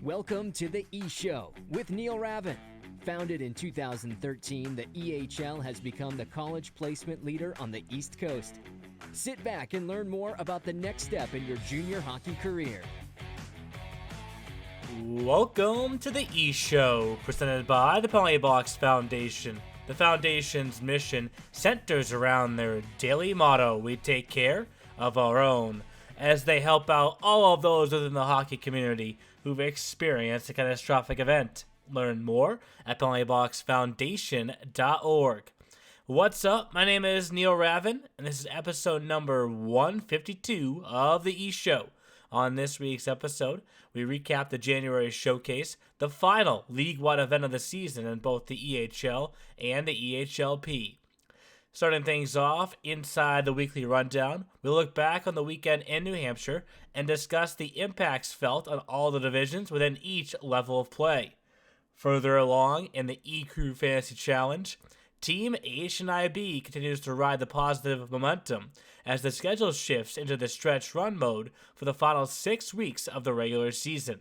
Welcome to the E-Show with Neil Ravin. Founded in 2013, the EHL has become the college placement leader on the East Coast. Sit back and learn more about the next step in your junior hockey career. Welcome to the E-Show, presented by the Penalty Box Foundation. The Foundation's mission centers around their daily motto, we take care of our own, as they help out all of those within the hockey community who've experienced a catastrophic event. Learn more at penaltyboxfoundation.org. What's up? My name is Neil Ravin, and this is episode number 152 of the E-Show. On this week's episode, we recap the January showcase, the final league-wide event of the season in both the EHL and the EHLP. Starting things off inside the weekly rundown, we'll look back on the weekend in New Hampshire and discuss the impacts felt on all the divisions within each level of play. Further along in the E-Crew Fantasy Challenge, Team HNIB continues to ride the positive momentum as the schedule shifts into the stretch run mode for the final 6 weeks of the regular season.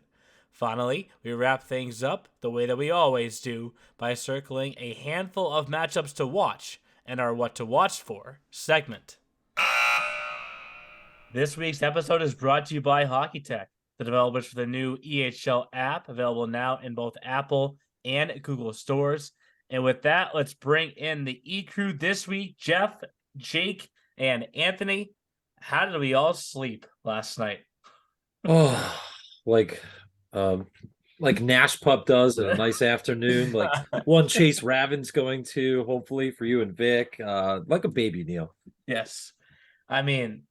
Finally, we wrap things up the way that we always do by circling a handful of matchups to watch and our What to Watch For segment. This week's episode is brought to you by Hockey Tech, the developers for the new EHL app, available now in both Apple and Google stores. And with that, let's bring in the E-Crew this week. Jeff, Jake, and Anthony. How did we all sleep last night? Oh, like Nash Pup does in a nice afternoon, like one Chase Ravin's going to, hopefully for you and Vic, like a baby, Neil. Yes. I mean,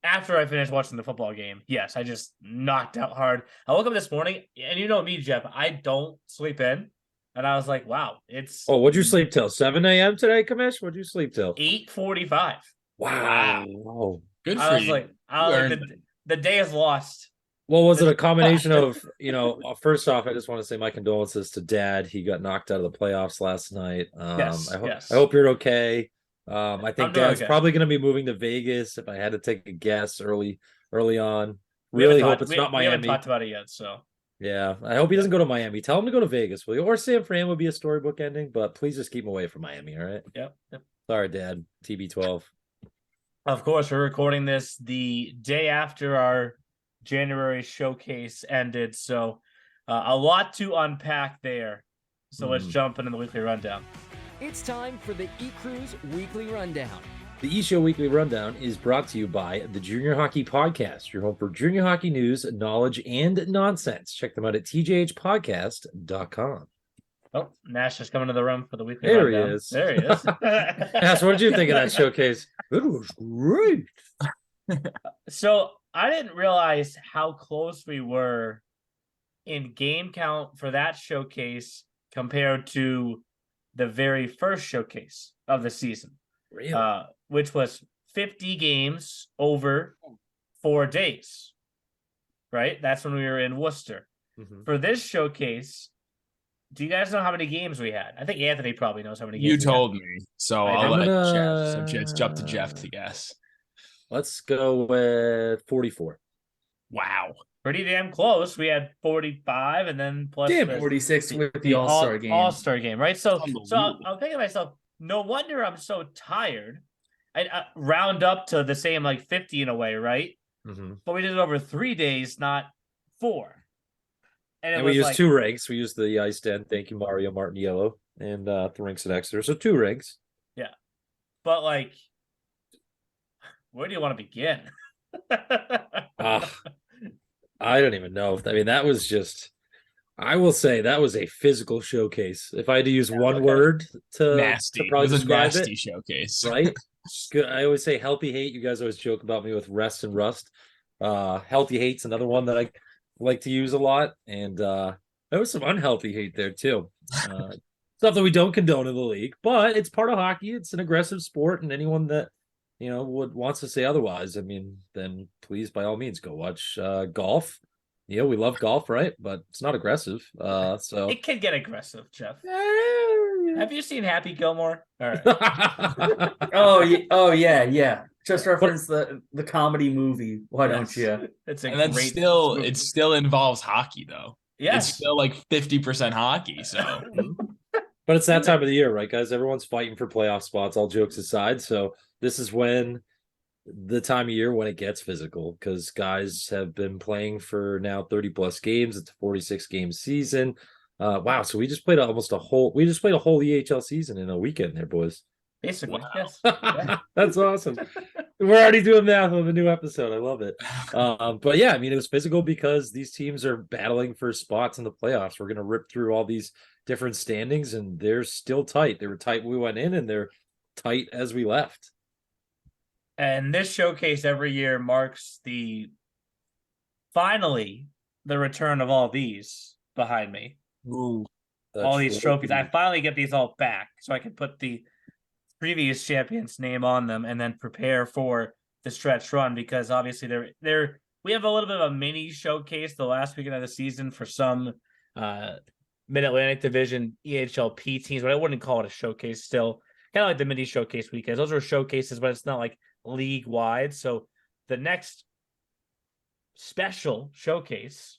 after I finished watching the football game, yes, I just knocked out hard. I woke up this morning, and you know me, Jeff, I don't sleep in. And I was like, wow, it's... Oh, what'd you sleep till? 7 a.m. today, Kamish? What'd you sleep till? 8:45. Wow. Good for you. The day is lost. Well, was it a combination of, first off, I just want to say my condolences to Dad. He got knocked out of the playoffs last night. Yes. I hope you're okay. I think Dad's okay. probably going to be moving to Vegas, if I had to take a guess early on. Really hope it's not Miami. We haven't talked about it yet, so... Yeah, I hope he doesn't go to Miami. Tell him to go to Vegas, will you? Or San Fran would be a storybook ending, but please just keep him away from Miami, all right? Yep. Sorry, Dad. TB12. Of course, we're recording this the day after our January showcase ended, so a lot to unpack there. So let's jump into the weekly rundown. It's time for the E-Crew's Weekly Rundown. The E-Show Weekly Rundown is brought to you by the Junior Hockey Podcast, your home for junior hockey news, knowledge, and nonsense. Check them out at tjhpodcast.com. Oh, Nash is coming to the room for the weekly There rundown. he is. There he is. Nash, what did you think of that showcase? It was great. So I didn't realize how close we were in game count for that showcase compared to the very first showcase of the season. Really? Which was 50 games over 4 days, right? That's when we were in Worcester. Mm-hmm. For this showcase, do you guys know how many games we had? I think Anthony probably knows how many games You told me, so I'll let Jeff. So it's up to Jeff to guess. Let's go with 44. Wow. Pretty damn close. We had 45 and then plus 46 with the All-Star game. All-Star game, right? So I'm thinking to myself, no wonder I'm so tired. I round up to the same like 50 in a way, right? Mm-hmm. But we did it over 3 days, not 4. And we used 2 rigs. We used the ice den. Thank you, Mario Martin Yellow, and the rinks at Exeter. So 2 rigs. Yeah. But like, where do you want to begin? I don't even know. I mean, that was just, I will say that was a physical showcase. If I had to use one word to probably describe nasty it, showcase, right? Good. I always say healthy hate. You guys always joke about me with rest and rust. Healthy hate's another one that I like to use a lot. And there was some unhealthy hate there too. Stuff that we don't condone in the league, but it's part of hockey. It's an aggressive sport, and anyone that wants to say otherwise, I mean, then please, by all means, go watch golf. We love golf, right? But it's not aggressive. So it can get aggressive, Jeff. Have you seen Happy Gilmore? All right. Oh yeah. Just reference the comedy movie. Why don't you? It's a and then great still movie. It still involves hockey though. It's still like 50% hockey. So, but it's that time of the year, right, guys? Everyone's fighting for playoff spots, all jokes aside. So this is when the time of year when it gets physical, because guys have been playing for now 30 plus games. It's a 46 game season. Wow. So we just played a whole EHL season in a weekend there, boys. Basically, wow. yes. Yeah. That's awesome. We're already doing math on the new episode. I love it. But yeah, I mean, it was physical because these teams are battling for spots in the playoffs. We're going to rip through all these different standings, and they're still tight. They were tight when we went in, and they're tight as we left. And this showcase every year marks finally the return of all these behind me. Ooh. All these trophies. I finally get these all back so I can put the previous champions' name on them and then prepare for the stretch run, because obviously we have a little bit of a mini showcase the last weekend of the season for some Mid-Atlantic Division EHLP teams, but I wouldn't call it a showcase still. Kind of like the mini showcase weekends. Those are showcases, but it's not like league wide. So the next special showcase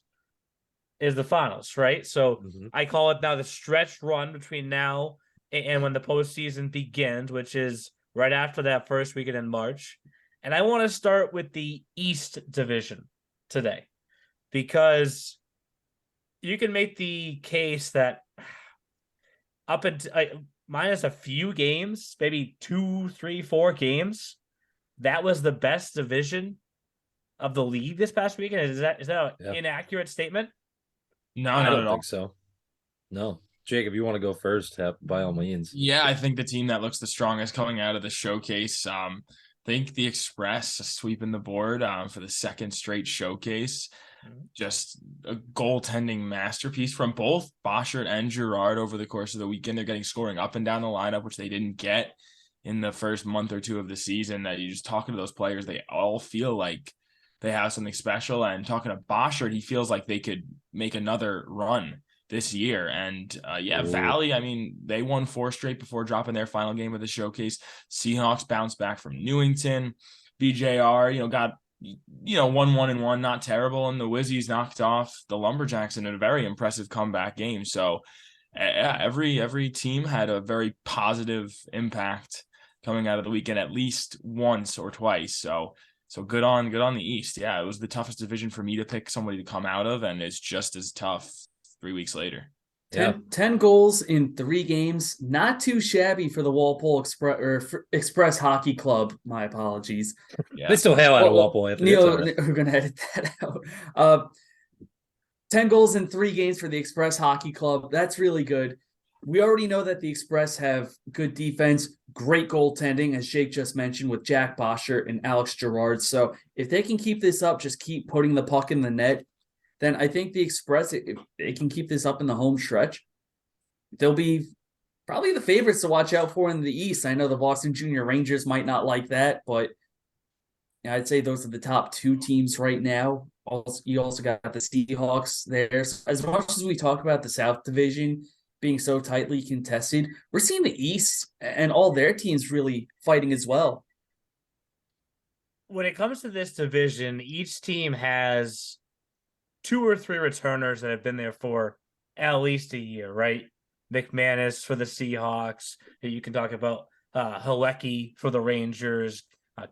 is the finals, right? So I call it now the stretch run between now and when the postseason begins, which is right after that first weekend in March. And I want to start with the East Division today, because you can make the case that up until minus a few games, maybe 2, 3, 4 games, that was the best division of the league this past weekend. Is that an inaccurate statement? No, I not don't at all. think so. No. Jake, if you want to go first, by all means. Yeah, I think the team that looks the strongest coming out of the showcase, I think the Express sweeping the board for the second straight showcase. Just a goaltending masterpiece from both Boschert and Girard over the course of the weekend. They're getting scoring up and down the lineup, which they didn't get in the first month or two of the season. That you just talking to those players, they all feel like they have something special. And talking to Boschert, he feels like they could make another run this year. And Valley, I mean, they won 4 straight before dropping their final game of the showcase. Seahawks bounced back from Newington. BJR, got 1-1-1, not terrible. And the Wizzies knocked off the Lumberjacks in a very impressive comeback game. So every team had a very positive impact coming out of the weekend, at least once or twice. So good on the East. Yeah, it was the toughest division for me to pick somebody to come out of, and it's just as tough 3 weeks later. 10 goals in 3 games. Not too shabby for the Walpole Express Hockey Club. My apologies. Yeah. They still hail out of Walpole, Anthony. Neil, we're going to edit that out. 10 goals in 3 games for the Express Hockey Club. That's really good. We already know that the Express have good defense, great goaltending, as Jake just mentioned, with Jack Boschert and Alex Girard. So if they can keep this up, just keep putting the puck in the net, then I think the Express, if they can keep this up in the home stretch, they'll be probably the favorites to watch out for in the East. I know the Boston Junior Rangers might not like that, but I'd say those are the top 2 teams right now. You also got the Seahawks there. So as much as we talk about the South Division being so tightly contested, we're seeing the East and all their teams really fighting as well. When it comes to this division, each team has 2 or 3 returners that have been there for at least a year, right? McManus for the Seahawks. You can talk about Halecki for the Rangers,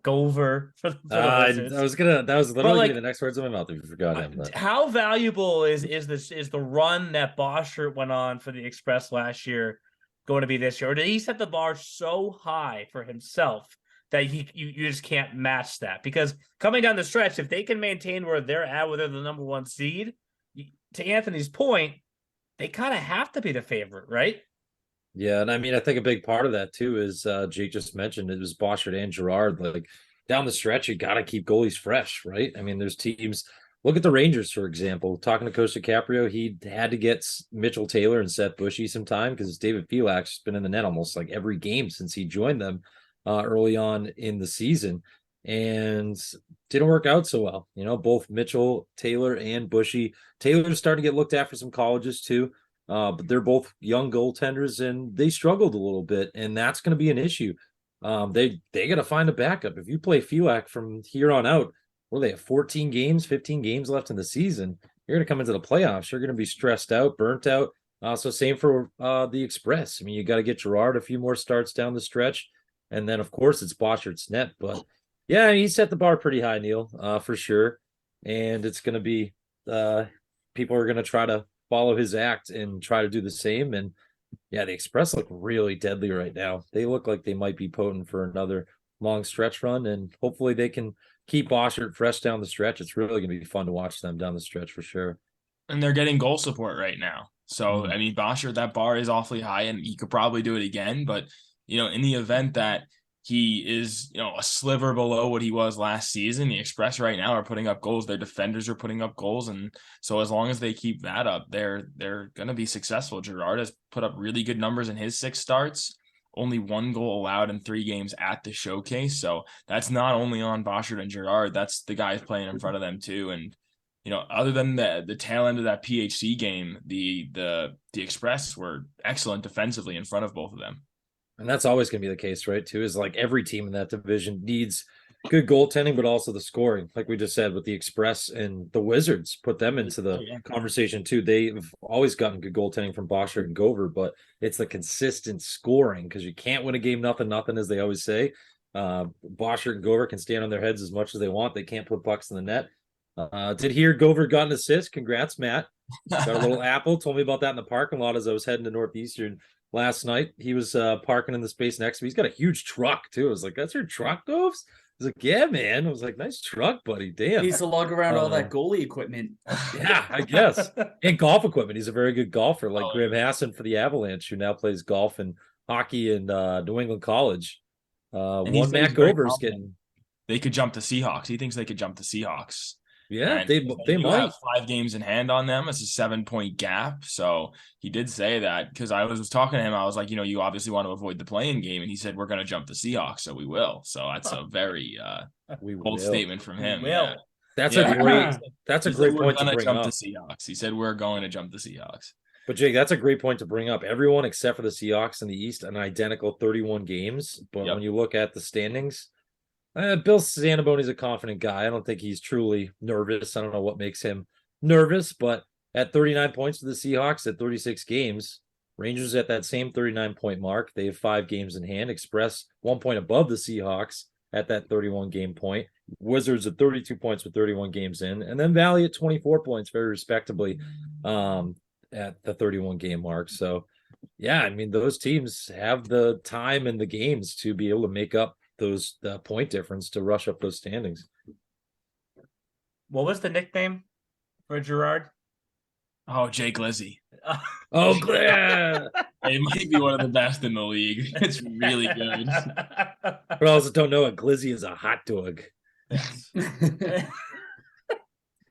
Gover for the Wizards. That was literally the next words of my mouth if you forgot him. But. How valuable is the run that Boschert went on for the Express last year going to be this year? Or did he set the bar so high for himself that you just can't match that? Because coming down the stretch, if they can maintain where they're at, where they're the number 1 seed, to Anthony's point, they kind of have to be the favorite, right? Yeah, and I mean, I think a big part of that too is Jake just mentioned it was Boschert and Girard. Like down the stretch, you got to keep goalies fresh, right? I mean, there's teams. Look at the Rangers, for example. Talking to Coach DiCaprio, he had to get Mitchell Taylor and Seth Bushy some time because David Felak's been in the net almost like every game since he joined them early on in the season, and didn't work out so well. Both Mitchell Taylor and Bushy. Taylor's starting to get looked at for some colleges too. But they're both young goaltenders, and they struggled a little bit, and that's going to be an issue. They got to find a backup. If you play Felak from here on out, they have 14 games, 15 games left in the season. you're going to come into the playoffs. You're going to be stressed out, burnt out. So same for the Express. I mean, you got to get Girard a few more starts down the stretch. And then, of course, it's Boschart's net. But, yeah, he set the bar pretty high, Neil, for sure. And it's going to be people are going to try to follow his act and try to do the same. And, yeah, the Express look really deadly right now. They look like they might be potent for another long stretch run. And hopefully they can keep Boschart fresh down the stretch. It's really going to be fun to watch them down the stretch for sure. And they're getting goal support right now. So, I mean, Boschart, that bar is awfully high, and he could probably do it again. But, in the event that he is, a sliver below what he was last season, the Express right now are putting up goals. Their defenders are putting up goals. And so as long as they keep that up, they're going to be successful. Girard has put up really good numbers in his 6 starts. Only 1 goal allowed in 3 games at the showcase. So that's not only on Boschart and Girard, that's the guys playing in front of them too. And, other than the tail end of that PHC game, the Express were excellent defensively in front of both of them. And that's always going to be the case, right? Too, is like every team in that division needs good goaltending, but also the scoring. Like we just said with the Express and the Wizards, put them into the conversation too. They've always gotten good goaltending from Boschart and Gover, but it's the consistent scoring because you can't win a game nothing, as they always say. Boschart and Gover can stand on their heads as much as they want. They can't put pucks in the net. Did hear Gover got an assist. Congrats, Matt. Got a little apple. Told me about that in the parking lot as I was heading to Northeastern last night. He was parking in the space next to me. He's got a huge truck too. I was like, "That's your truck, Goves?" He's like, "Yeah, man." I was like, "Nice truck, buddy." Damn. He's to lug around all that goalie equipment. Yeah, I guess. And golf equipment. He's a very good golfer, like Graham Hassan for the Avalanche, who now plays golf and hockey in New England College. One Matt Gover's getting. They could jump the Seahawks. He thinks they could jump the Seahawks. Yeah, they might have 5 games in hand on them. It's a 7-point gap. So he did say that because I was talking to him. I was like, you obviously want to avoid the play-in game, and he said we're going to jump the Seahawks, so we will. So that's a very bold statement from him. Yeah. That's a great point to bring jump up. The Seahawks. He said we're going to jump the Seahawks. But Jake, that's a great point to bring up. Everyone except for the Seahawks in the East, an identical 31 games. But when you look at the standings. Bill Zanaboni's a confident guy. I don't think he's truly nervous. I don't know what makes him nervous, but at 39 points to the Seahawks at 36 games, Rangers at that same 39-point mark. They have 5 games in hand. Express 1 point above the Seahawks at that 31-game point. Wizards at 32 points with 31 games in. And then Valley at 24 points, very respectably, at the 31-game mark. So, yeah, I mean, those teams have the time and the games to be able to make up the point difference to rush up those standings. What was the nickname for Girard? Oh, Jake Lizzie. Oh, yeah. It might be one of the best in the league. It's really good. For those that don't know, a glizzy is a hot dog. Yes.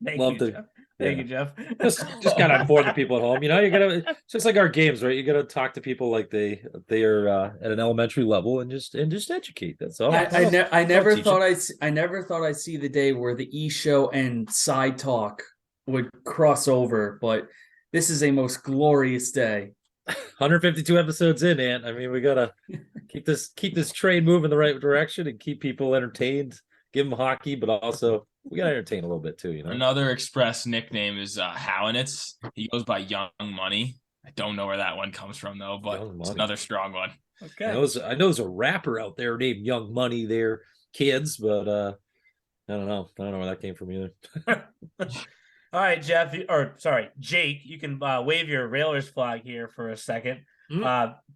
Love to. Thank you, Jeff. Just gotta inform the people at home. You gotta. It's just like our games, right? You gotta talk to people like they are at an elementary level and just educate. That's all. I never thought I'd see the day where the E Show and Side Talk would cross over, but this is a most glorious day. 152 episodes in, Ant. I mean, we gotta keep this train moving the right direction and keep people entertained. Give them hockey, but also. We gotta entertain a little bit too, Another Express nickname is Howanitz. He goes by Young Money. I don't know where that one comes from though, but it's another strong one. Okay. I know there's a rapper out there named Young Money. They're kids, but I don't know. I don't know where that came from either. All right, Jake, you can wave your Railers flag here for a second.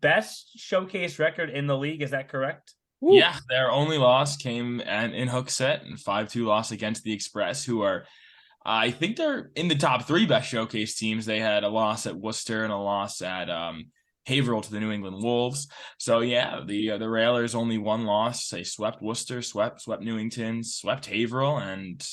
Best showcase record in the league, is that correct? Woo. Yeah, their only loss came in Hooksett and 5-2 loss against the Express, who are, I think they're in the top 3 best showcase teams. They had a loss at Worcester and a loss at Haverhill to the New England Wolves. So yeah, the Railers only 1 loss. They swept Worcester, swept Newington, swept Haverhill, and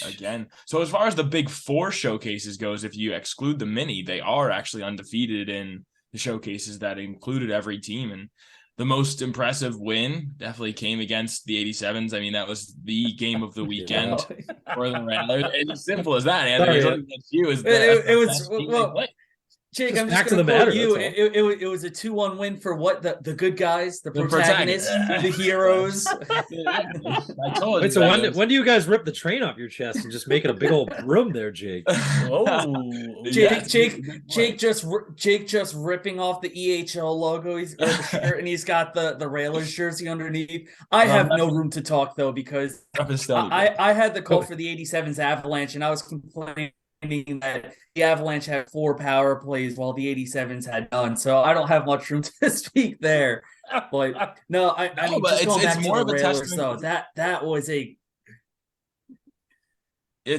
again. So as far as the Big 4 showcases goes, if you exclude the mini, they are actually undefeated in the showcases that included every team. And the most impressive win definitely came against the 87s. I mean, that was the game of the weekend for the Railers. It's as simple as that. Anthony. It was Jake, Just I'm back just to going the to quote matter, you. that's all. It was a 2-1 win for what? The good guys, the The protagonists, protagonist. the heroes. I told Wait, you. so that when do you guys rip the train off your chest and just make it a big old broom there, Jake? Oh, Yes, Jake good point. Jake just ripping off the EHL logo, or the shirt, and he's got the Railers jersey underneath. I have no room to talk though because Up and steady, bro. I had the call for the 87's Avalanche, and I was complaining that the Avalanche had 4 power plays while the 87's had none. So I don't have much room to speak there. But no, I mean, but just going it's back to more the of a Railers, testament. though, that was It's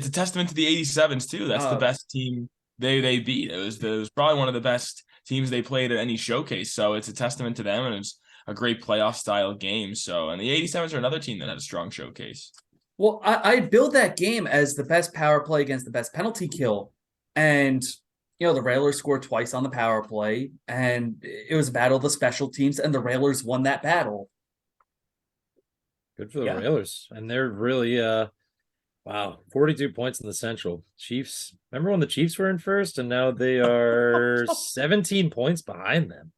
a testament to the 87s too. That's the best team they beat. It was probably one of the best teams they played at any showcase. So it's a testament to them, and it's a great playoff style game. So, and the 87s are another team that had a strong showcase. well, I build that game as the best power play against the best penalty kill. And, the Railers scored twice on the power play, and it was a battle of the special teams, and the Railers won that battle. Good for the Railers. And they're really wow, 42 points in the Central. Chiefs. Remember when the Chiefs were in first, and now they are 17 points behind them.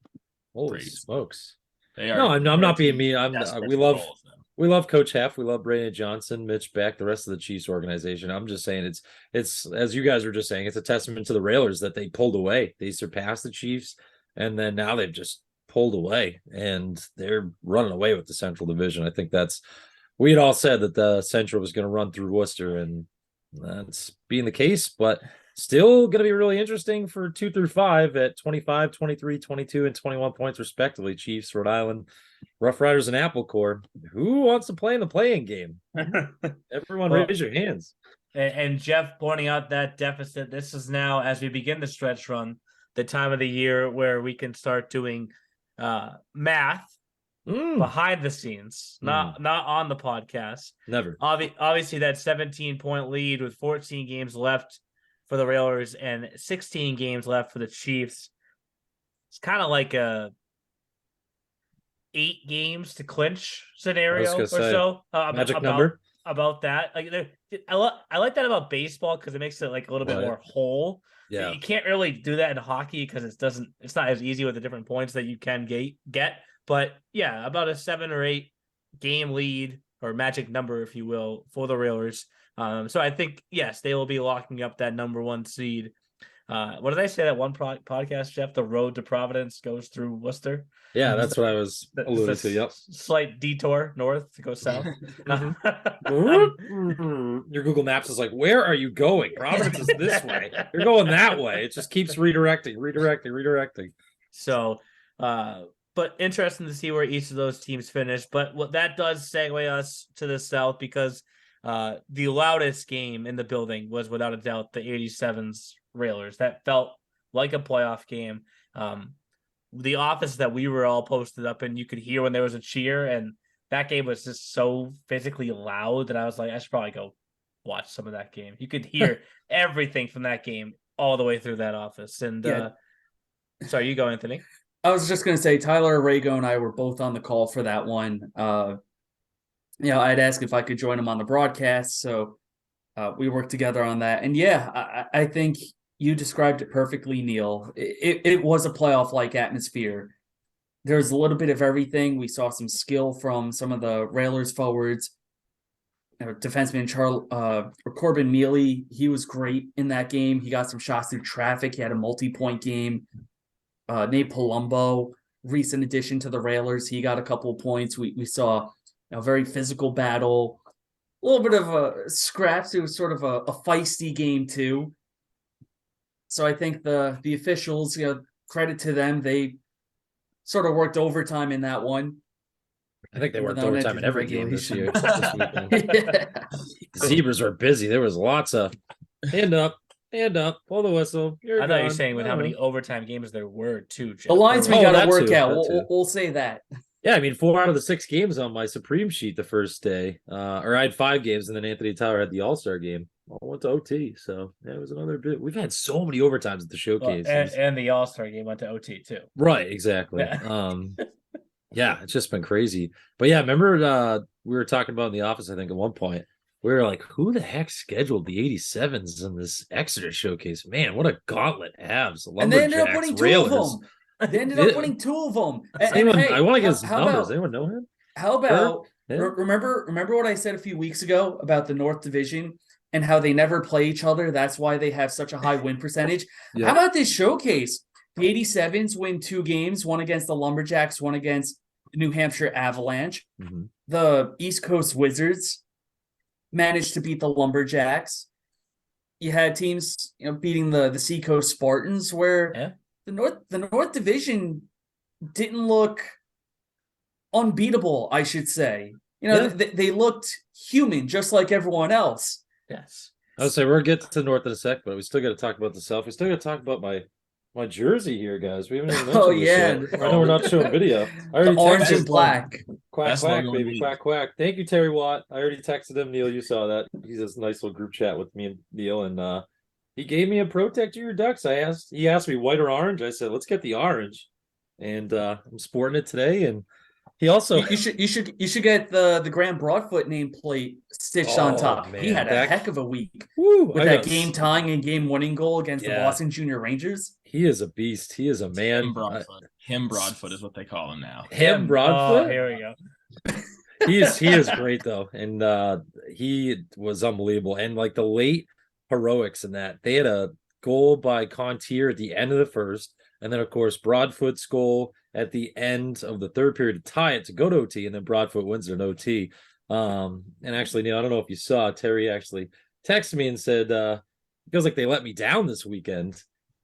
Holy smokes! They are. No, I'm not being mean. We love Coach Heff. We love Brandon Johnson, Mitch Beck, the rest of the Chiefs organization. I'm just saying it's as you guys were just saying, it's a testament to the Railers that they pulled away. They surpassed the Chiefs, and then now they've just pulled away, and they're running away with the Central Division. I think we had all said that the Central was going to run through Worcester, and that's being the case, but still going to be really interesting for 2 through 5 at 25, 23, 22, and 21 points respectively. Chiefs, Rhode Island, Rough Riders, and Apple Corps. Who wants to play in the playing game? Everyone raise your hands. And Jeff pointing out that deficit. This is now, as we begin the stretch run, the time of the year where we can start doing math behind the scenes, not on the podcast. Never. Obviously, that 17-point lead with 14 games left for the Railers and 16 games left for the Chiefs. It's kind of like a 8 games to clinch scenario or so. Magic number about that. Like, I like that about baseball because it makes it like a little bit more whole. Yeah, you can't really do that in hockey because it's not as easy with the different points that you can get. But yeah, about a 7 or 8 game lead or magic number, if you will, for the Railers. So I think, yes, they will be locking up that number 1 seed. What did I say that one podcast, Jeff? The road to Providence goes through Worcester. Yeah, that's what I was alluding to. Yep. Slight detour north to go south. Your Google Maps is like, where are you going? Providence is this way. You're going that way. It just keeps redirecting. So, but interesting to see where each of those teams finish. But what that does segue us to the South because the loudest game in the building was without a doubt the 87's Railers. That felt like a playoff game. The office that we were all posted up in, you could hear when there was a cheer, and that game was just so physically loud that I was like, I should probably go watch some of that game. You could hear everything from that game all the way through that office. And sorry, you go, Anthony. I was just going to say, Tyler Arago and I were both on the call for that one. I'd asked if I could join him on the broadcast, so we worked together on that. And I think you described it perfectly, Neil. It was a playoff-like atmosphere. There's a little bit of everything. We saw some skill from some of the Railers forwards. Defenseman Corbin Mealy, he was great in that game. He got some shots through traffic. He had a multi-point game. Nate Palumbo, recent addition to the Railers, he got a couple of points. We saw a very physical battle, a little bit of a scraps. It was sort of a feisty game too. So I think the officials, credit to them. They sort of worked overtime in that one. I think they worked overtime in every game this year. The Zebras were busy. There was lots of hand up, pull the whistle. I thought you were saying with how many overtime games there were too, Jeff. The lines we got to work out. We'll say that. Yeah, I mean, 4 out of the 6 games on my Supreme sheet the first day. Or I had 5 games, and then Anthony Tyler had the All-Star game. All went to OT, so it was another bit. We've had so many overtimes at the showcase. And the All-Star game went to OT too. Right, exactly. Yeah. It's just been crazy. But yeah, remember we were talking about in the office, I think, at one point, we were like, who the heck scheduled the 87s in this Exeter showcase? Man, what a gauntlet abs. And they ended up Lumberjacks, winning 2 Railers. of them. They ended up winning 2 of them. I want to get his how numbers. about, Anyone know him? how about Yeah. remember what I said a few weeks ago about the North Division and how they never play each other? That's why they have such a high win percentage. Yeah. How about this showcase? The 87s win 2 games, one against the Lumberjacks, one against the New Hampshire Avalanche. Mhm. The East Coast Wizards managed to beat the Lumberjacks. You had teams, beating the Seacoast Spartans, where the North Division didn't look unbeatable, I should say. They looked human, just like everyone else. Yes. I would say we're getting to North in a sec, but we still got to talk about the South. We still got to talk about my jersey here, guys. We haven't even mentioned this yet. I know we're not showing video. I already The orange texted and black. Quack, Best quack, logo in the baby, league. quack, quack. Thank you, Terry Watt. I already texted him. Neil, you saw that. He's this nice little group chat with me and Neil, and he gave me a Protect Your Ducks. He asked me white or orange. I said, let's get the orange, and I'm sporting it today. And he also You should get the Graham Broadfoot nameplate stitched on top. man, He had a heck of a week with that game tying and game winning goal against the Boston Junior Rangers. He is a beast. He is a man. Him Broadfoot is what they call him now. Him Broadfoot. Oh, here we go. he is great though, and he was unbelievable. And like the late heroics in that, they had a goal by Contier at the end of the first, and then of course Broadfoot's goal at the end of the third period to tie it to go to OT, and then Broadfoot wins it in OT. And actually, Neil, I don't know if you saw, Terry actually texted me and said it feels like they let me down this weekend.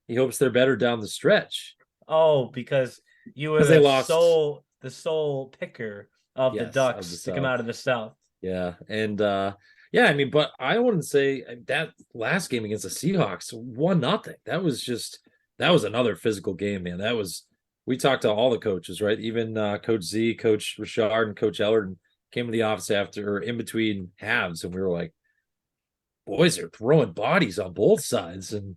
He hopes they're better down the stretch. Oh, because you were they lost. the sole picker of the Ducks to come out of the South. Yeah, and I mean, but I wouldn't say that last game against the Seahawks 1-0. That was another physical game, man. We talked to all the coaches, right? Even Coach Z, Coach Richard, and Coach Ellard came to the office after or in between halves, and we were like, boys are throwing bodies on both sides. And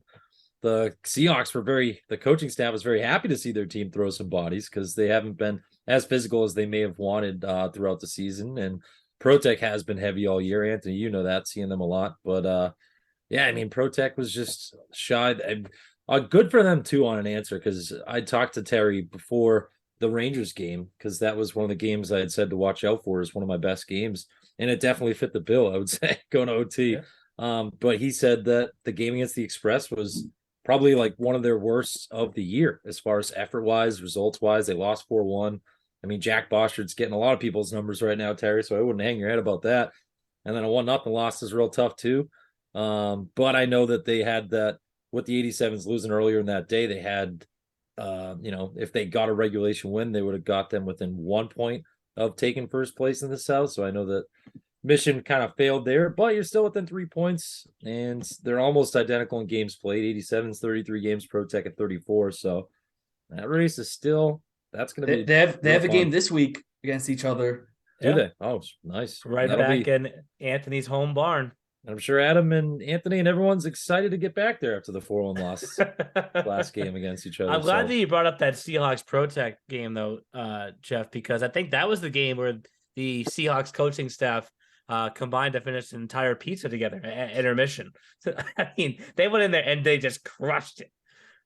the Seahawks the coaching staff was very happy to see their team throw some bodies because they haven't been as physical as they may have wanted throughout the season. And Protec has been heavy all year. Anthony, you know that, seeing them a lot. But I mean, Protec was just shy. Good for them too on an answer, because I talked to Terry before the Rangers game, because that was one of the games I had said to watch out for as one of my best games, and it definitely fit the bill, I would say, going to OT. Yeah. But he said that the game against the Express was probably like one of their worst of the year as far as effort-wise, results-wise. They lost 4-1. I mean, Jack Boshard's getting a lot of people's numbers right now, Terry, so I wouldn't hang your head about that. And then a 1-0 loss is real tough too. But I know that they had that with the 87s losing earlier in that day. They had, if they got a regulation win, they would have got them within 1 point of taking first place in the South. So I know that mission kind of failed there, but you're still within 3 points, and they're almost identical in games played. 87's 33 games, Protec at 34. So that race is still, that's going to be. They have a game this week against each other. Do they? Oh, nice. Right back in Anthony's home barn. I'm sure Adam and Anthony and everyone's excited to get back there after the 4-1 loss last game against each other. I'm glad that you brought up that Seahawks Protec game, though, Jeff, because I think that was the game where the Seahawks coaching staff combined to finish an entire pizza together at intermission. I mean, they went in there and they just crushed it.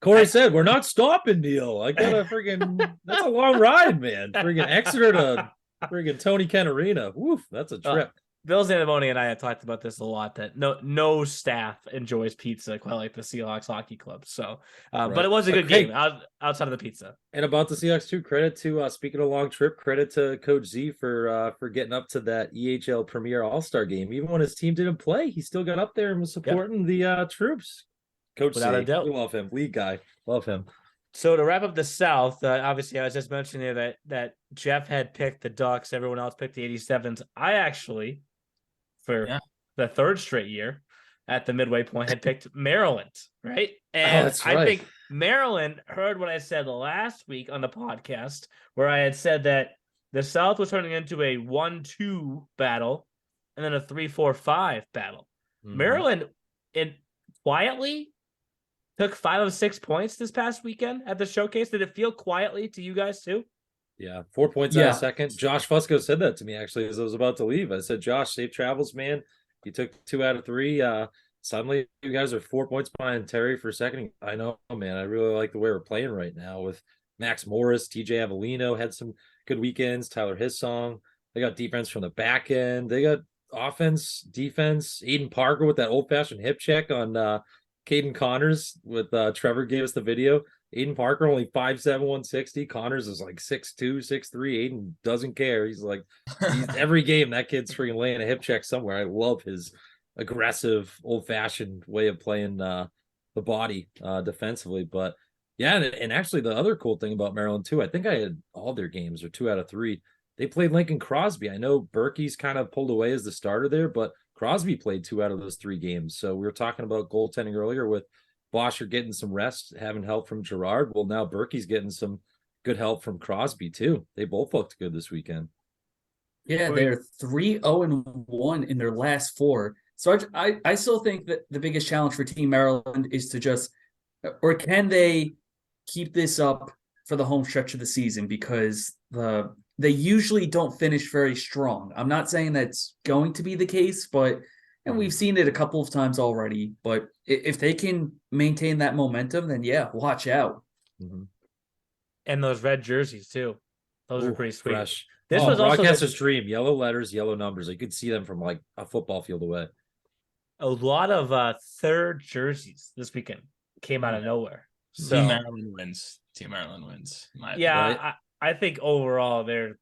Corey said, "We're not stopping, Neil. I got a friggin' that's a long ride, man. Friggin' Exeter to friggin' Tony Kent Arena. Woof, that's a trip." Bill Zanimoni and I have talked about this a lot, that no staff enjoys pizza quite like the Seahawks hockey club. So, right. But it was a good game outside of the pizza. And about the Seahawks too, credit to speaking of long trip, credit to Coach Z for getting up to that EHL Premier All-Star game. Even when his team didn't play, he still got up there and was supporting the troops. Coach Without Z, a doubt. we love him, lead guy, love him. So to wrap up the South, obviously I was just mentioning that Jeff had picked the Ducks, everyone else picked the 87s. I actually, for the third straight year at the midway point, had picked Maryland, right? And that's right. I think Maryland heard what I said last week on the podcast, where I had said that the South was turning into a 1-2 battle and then a 3-4-5 battle. Mm-hmm. Maryland, quietly took 5 of 6 points this past weekend at the showcase. Did it feel quietly to you guys too? Yeah, 4 points out of second. Josh Fusco said that to me actually as I was about to leave. I said, "Josh, safe travels, man. You took 2 out of 3. Suddenly you guys are 4 points behind Terry for second. I know, man. I really like the way we're playing right now with Max Morris, TJ Avellino had some good weekends. Tyler Hissong. They got defense from the back end. They got offense, defense. Aiden Parker with that old-fashioned hip check on Caden Connors with Trevor gave us the video. Aiden Parker only 5'7", 160. Connors is like 6'2", 6'3". Aiden doesn't care. He's like, every game that kid's freaking laying a hip check somewhere. I love his aggressive, old-fashioned way of playing the body defensively. But yeah, and actually the other cool thing about Maryland too, I think I had all their games or 2 out of 3. They played Lincoln Crosby. I know Berkey's kind of pulled away as the starter there, but Crosby played 2 out of those 3 games. So we were talking about goaltending earlier with Bosher getting some rest, having help from Gerard. Well, now Berkey's getting some good help from Crosby too. They both looked good this weekend. Yeah, they're 3-0-1 in their last 4. So I still think that the biggest challenge for Team Maryland is to just, or can they keep this up for the home stretch of the season? Because they usually don't finish very strong. I'm not saying that's going to be the case, but and we've seen it a couple of times already. But if they can maintain that momentum, then yeah, watch out. Mm-hmm. And those red jerseys too; those are pretty sweet. Fresh. This was also broadcaster's dream: yellow letters, yellow numbers. You could see them from like a football field away. A lot of third jerseys this weekend came out of nowhere. So Team Maryland wins. Team Maryland wins. Yeah, I think overall their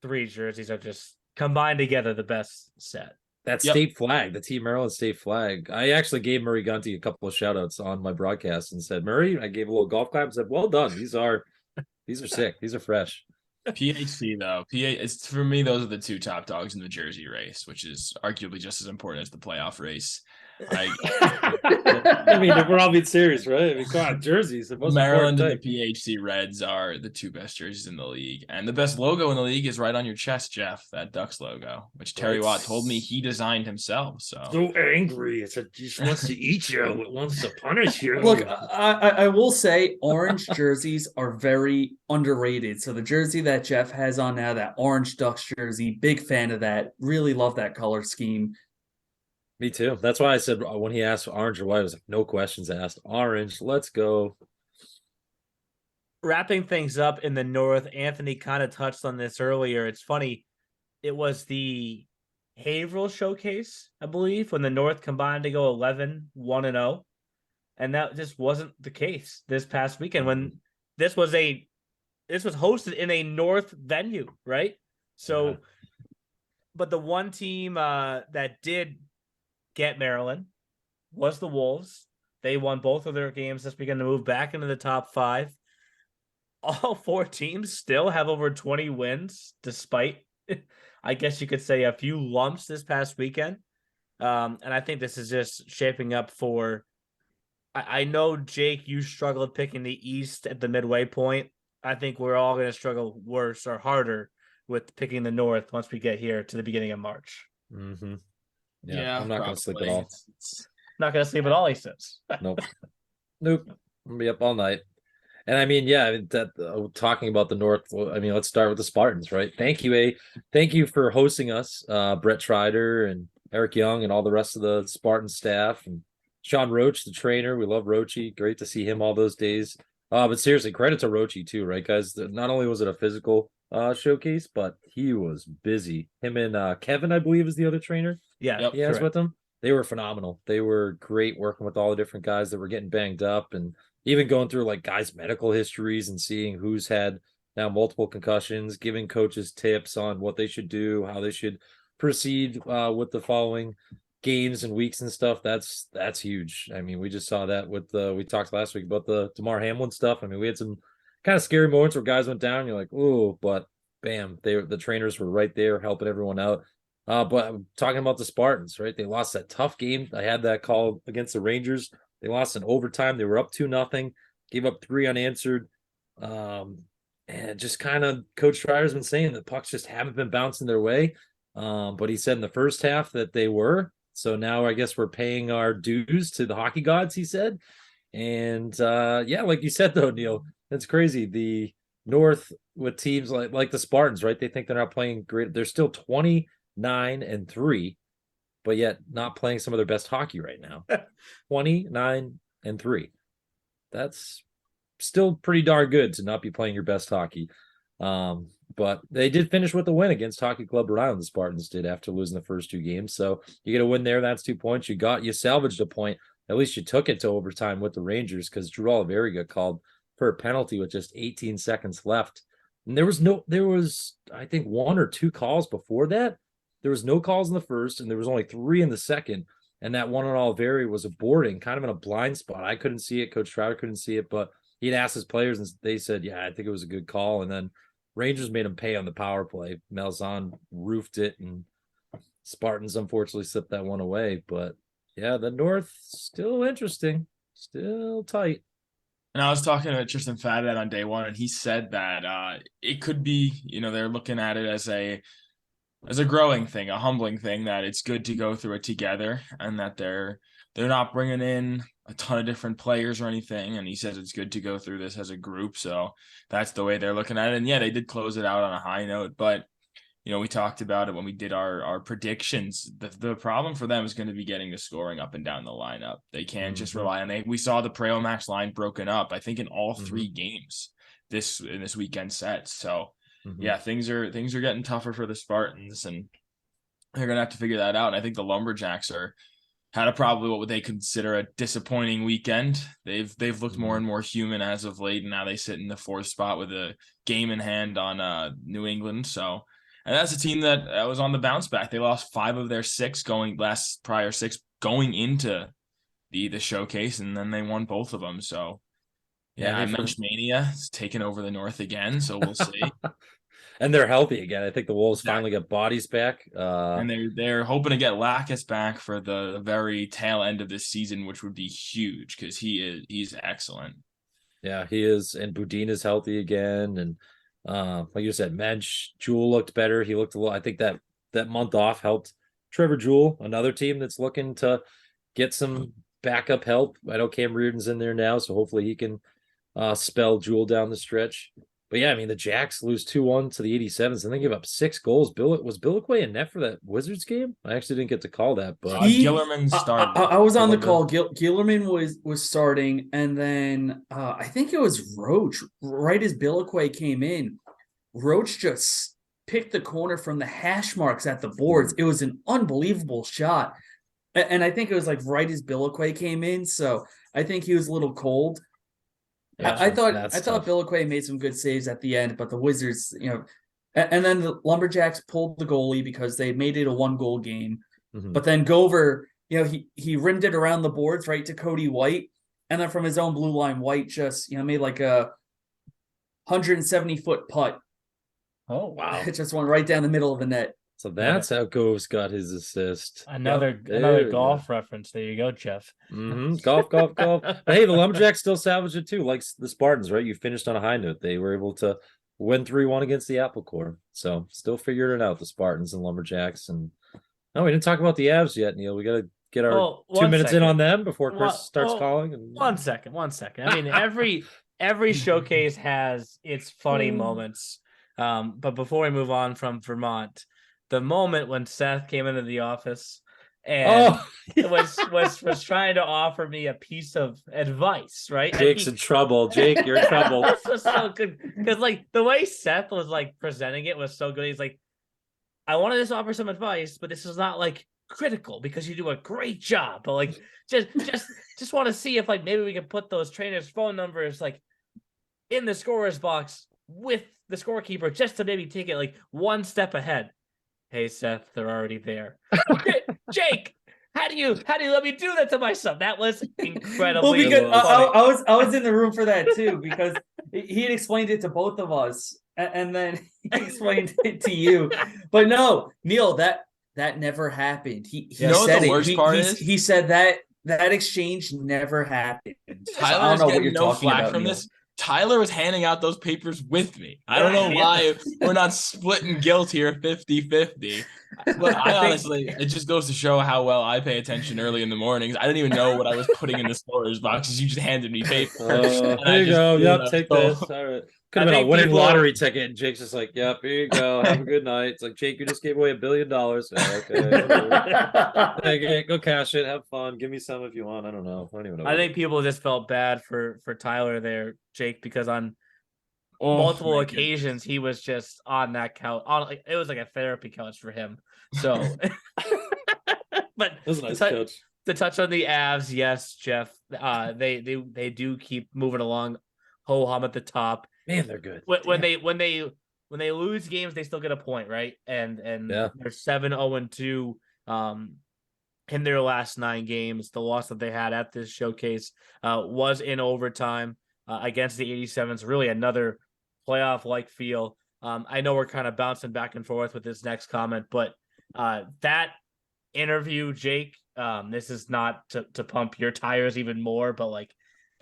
3 jerseys are just combined together the best set. That state flag, the Team Maryland state flag. I actually gave Murray Gunty a couple of shout outs on my broadcast and said, Murray, I gave a little golf clap and said, well done. These are sick. These are fresh. PHC though, it's for me. Those are the 2 top dogs in the jersey race, which is arguably just as important as the playoff race. I mean, if we're all being serious, right? I mean, come on, jerseys. Maryland and the PHC Reds are the 2 best jerseys in the league, and the best logo in the league is right on your chest, Jeff. That Ducks logo, which Terry Watt told me he designed himself. So angry, it just wants to eat you. It wants to punish you. Look, I will say orange jerseys are very underrated. So the jersey that Jeff has on now, that orange Ducks jersey, big fan of that. Really love that color scheme. Me too. That's why I said when he asked orange or white, I was like, no questions asked. Orange, let's go. Wrapping things up in the North, Anthony kind of touched on this earlier. It's funny. It was the Haverhill showcase, I believe, when the North combined to go 11-1-0. And that just wasn't the case this past weekend when this was hosted in a North venue, right? So, but the one team that did get Maryland was the Wolves. They won both of their games this weekend to move back into the top 5. All 4 teams still have over 20 wins, despite, I guess you could say, a few lumps this past weekend. And I think this is just shaping up for. I know, Jake, you struggled picking the East at the midway point. I think we're all going to struggle worse or harder with picking the North once we get here to the beginning of March. Mm-hmm. Yeah, I'm not going to sleep at all. Not going to sleep at all, he says. Nope. I'm going to be up all night. And I mean, talking about the North, I mean, let's start with the Spartans, right? Thank you, Thank you for hosting us, Brett Schreider and Eric Young and all the rest of the Spartan staff. And Sean Roach, the trainer. We love Roachy. Great to see him all those days. But seriously, credit to Roachy too, right, guys? Not only was it a physical showcase, but he was busy. Him and Kevin, I believe, is the other trainer. Yeah, he has with them. They were phenomenal. They were great working with all the different guys that were getting banged up and even going through like guys' medical histories and seeing who's had now multiple concussions, giving coaches tips on what they should do, how they should proceed with the following games and weeks and stuff. That's huge. I mean, we just saw that with we talked last week about the DeMar Hamlin stuff. I mean, we had some kind of scary moments where guys went down. You're like, oh, but bam, the trainers were right there helping everyone out. But I'm talking about the Spartans, right? They lost that tough game. I had that call against the Rangers. They lost in overtime. They were up 2-0, gave up 3 unanswered. And just kind of Coach Schreier's been saying that pucks just haven't been bouncing their way. But he said in the first half that they were. So now I guess we're paying our dues to the hockey gods, he said. And like you said, though, Neil, that's crazy. The North with teams like the Spartans, right? They think they're not playing great. They're still 29-3. but yet not playing some of their best hockey right now. 29-3. That's still pretty darn good to not be playing your best hockey. But they did finish with the win against Hockey Club Rhode Island. The Spartans did after losing the first 2 games. So you get a win there. That's 2 points. You salvaged a point. At least you took it to overtime with the Rangers because Drew Oliveri got called for a penalty with just 18 seconds left. And there was I think 1 or 2 calls before that. There was no calls in the first, and there was only 3 in the second. And that one on Oliveri was a boarding, kind of in a blind spot. I couldn't see it. Coach Trower couldn't see it, but he'd asked his players, and they said, yeah, I think it was a good call. And then Rangers made him pay on the power play. Malzahn roofed it, and Spartans unfortunately slipped that one away. But yeah, the North still interesting, still tight. And I was talking to Tristan Fadad on day one, and he said that it could be, they're looking at it as a growing thing, a humbling thing, that it's good to go through it together, and that they're not bringing in a ton of different players or anything. And he says it's good to go through this as a group. So that's the way they're looking at it. And yeah, they did close it out on a high note, but we talked about it when we did our predictions. The problem for them is going to be getting the scoring up and down the lineup. They can't just rely on we saw the Preo Max line broken up, I think, in all 3 games in this weekend set. So yeah, things are getting tougher for the Spartans, and they're going to have to figure that out. And I think the Lumberjacks had probably what would they consider a disappointing weekend. They've looked more and more human as of late, and now they sit in the 4th spot with a game in hand on New England. So, and that's a team that was on the bounce back. They lost 5 of their 6 prior 6 going into the showcase, and then they won both of them. So yeah, Mensch Mania is taking over the North again. So we'll see. And they're healthy again. I think the Wolves finally got bodies back. And they're hoping to get Lacus back for the very tail end of this season, which would be huge because he's excellent. Yeah, he is. And Boudin is healthy again. And like you said, Mensch, Jewell looked better. He looked a little, I think that month off helped Trevor Jewell, another team that's looking to get some backup help. I know Cam Reardon's in there now, so hopefully he can spell Jewell down the stretch. But yeah, I mean, the Jacks lose 2-1 to the 87s, and they give up 6 goals. Was Billiquay in net for that Wizards game? I actually didn't get to call that, but Gillerman started. I was on the call. Gillerman was starting, and then I think it was Roach. Right as Billiquay came in, Roach just picked the corner from the hash marks at the boards. It was an unbelievable shot, and I think it was like right as Billiquay came in. So I think he was a little cold. Yeah, I thought Billiquay made some good saves at the end, but the Wizards, and then the Lumberjacks pulled the goalie because they made it a 1-goal game. But then Gover, he rimmed it around the boards right to Cody White, and then from his own blue line, White just made like a 170-foot putt. Oh wow! It just went right down the middle of the net. So that's how Gove's got his assist. Another golf reference. There you go, Jeff. Golf. But hey, the Lumberjacks still salvaged it too, like the Spartans, right? You finished on a high note. They were able to win 3-1 against the Apple Corps. So still figuring it out, the Spartans and Lumberjacks. And no, we didn't talk about the Avs yet, Neil. We got to get our 2 minutes in on them before Chris starts calling. And... One second. I mean, every showcase has its funny moments. But before we move on from Vermont, the moment when Seth came into the office and was trying to offer me a piece of advice, right? Jake's in trouble. Jake, you're in trouble. This was so good because the way Seth was presenting it was so good. He's like, I wanted to offer some advice, but this is not critical because you do a great job. But just want to see if maybe we can put those trainers' phone numbers in the scorer's box with the scorekeeper just to maybe take it one step ahead. Hey Seth, they're already there. Okay, Jake, how do you let me do that to myself? That was incredibly because funny. I was in the room for that too because he had explained it to both of us and then he explained it to you. But no, Neil, that never happened. He said the worst part is? He said that exchange never happened. Tyler's getting no flack from this. Tyler was handing out those papers with me. I don't know why we're not splitting guilt here 50-50. Well, I think- honestly, it just goes to show how well I pay attention early in the mornings. I didn't even know what I was putting in the storage boxes. You just handed me paper. And I Here you just go. threw it Yep, up. take So- this. All right. Could I have been a think winning people- lottery ticket, and Jake's just like, "Yep, here you go. Have a good night." It's like, Jake, you just gave away $1 billion. Yeah, okay, whatever. Hey, go cash it. Have fun. Give me some if you want. I don't know. I don't even know. I think people just felt bad for Tyler there, Jake, because on multiple my occasions he was just on that couch. It was like a therapy couch for him. So, but That was a nice to, coach. to touch on the Avs, yes, Jeff. They do keep moving along, ho hum at the top. Man, they're good. When Damn. they lose games, they still get a point, right? And Yeah. they're 7-0-2 in their last 9 games. The loss that they had at this showcase was in overtime against the 87s. Really another playoff like feel. I know we're kind of bouncing back and forth with this next comment, but that interview, Jake, this is not to pump your tires even more, but like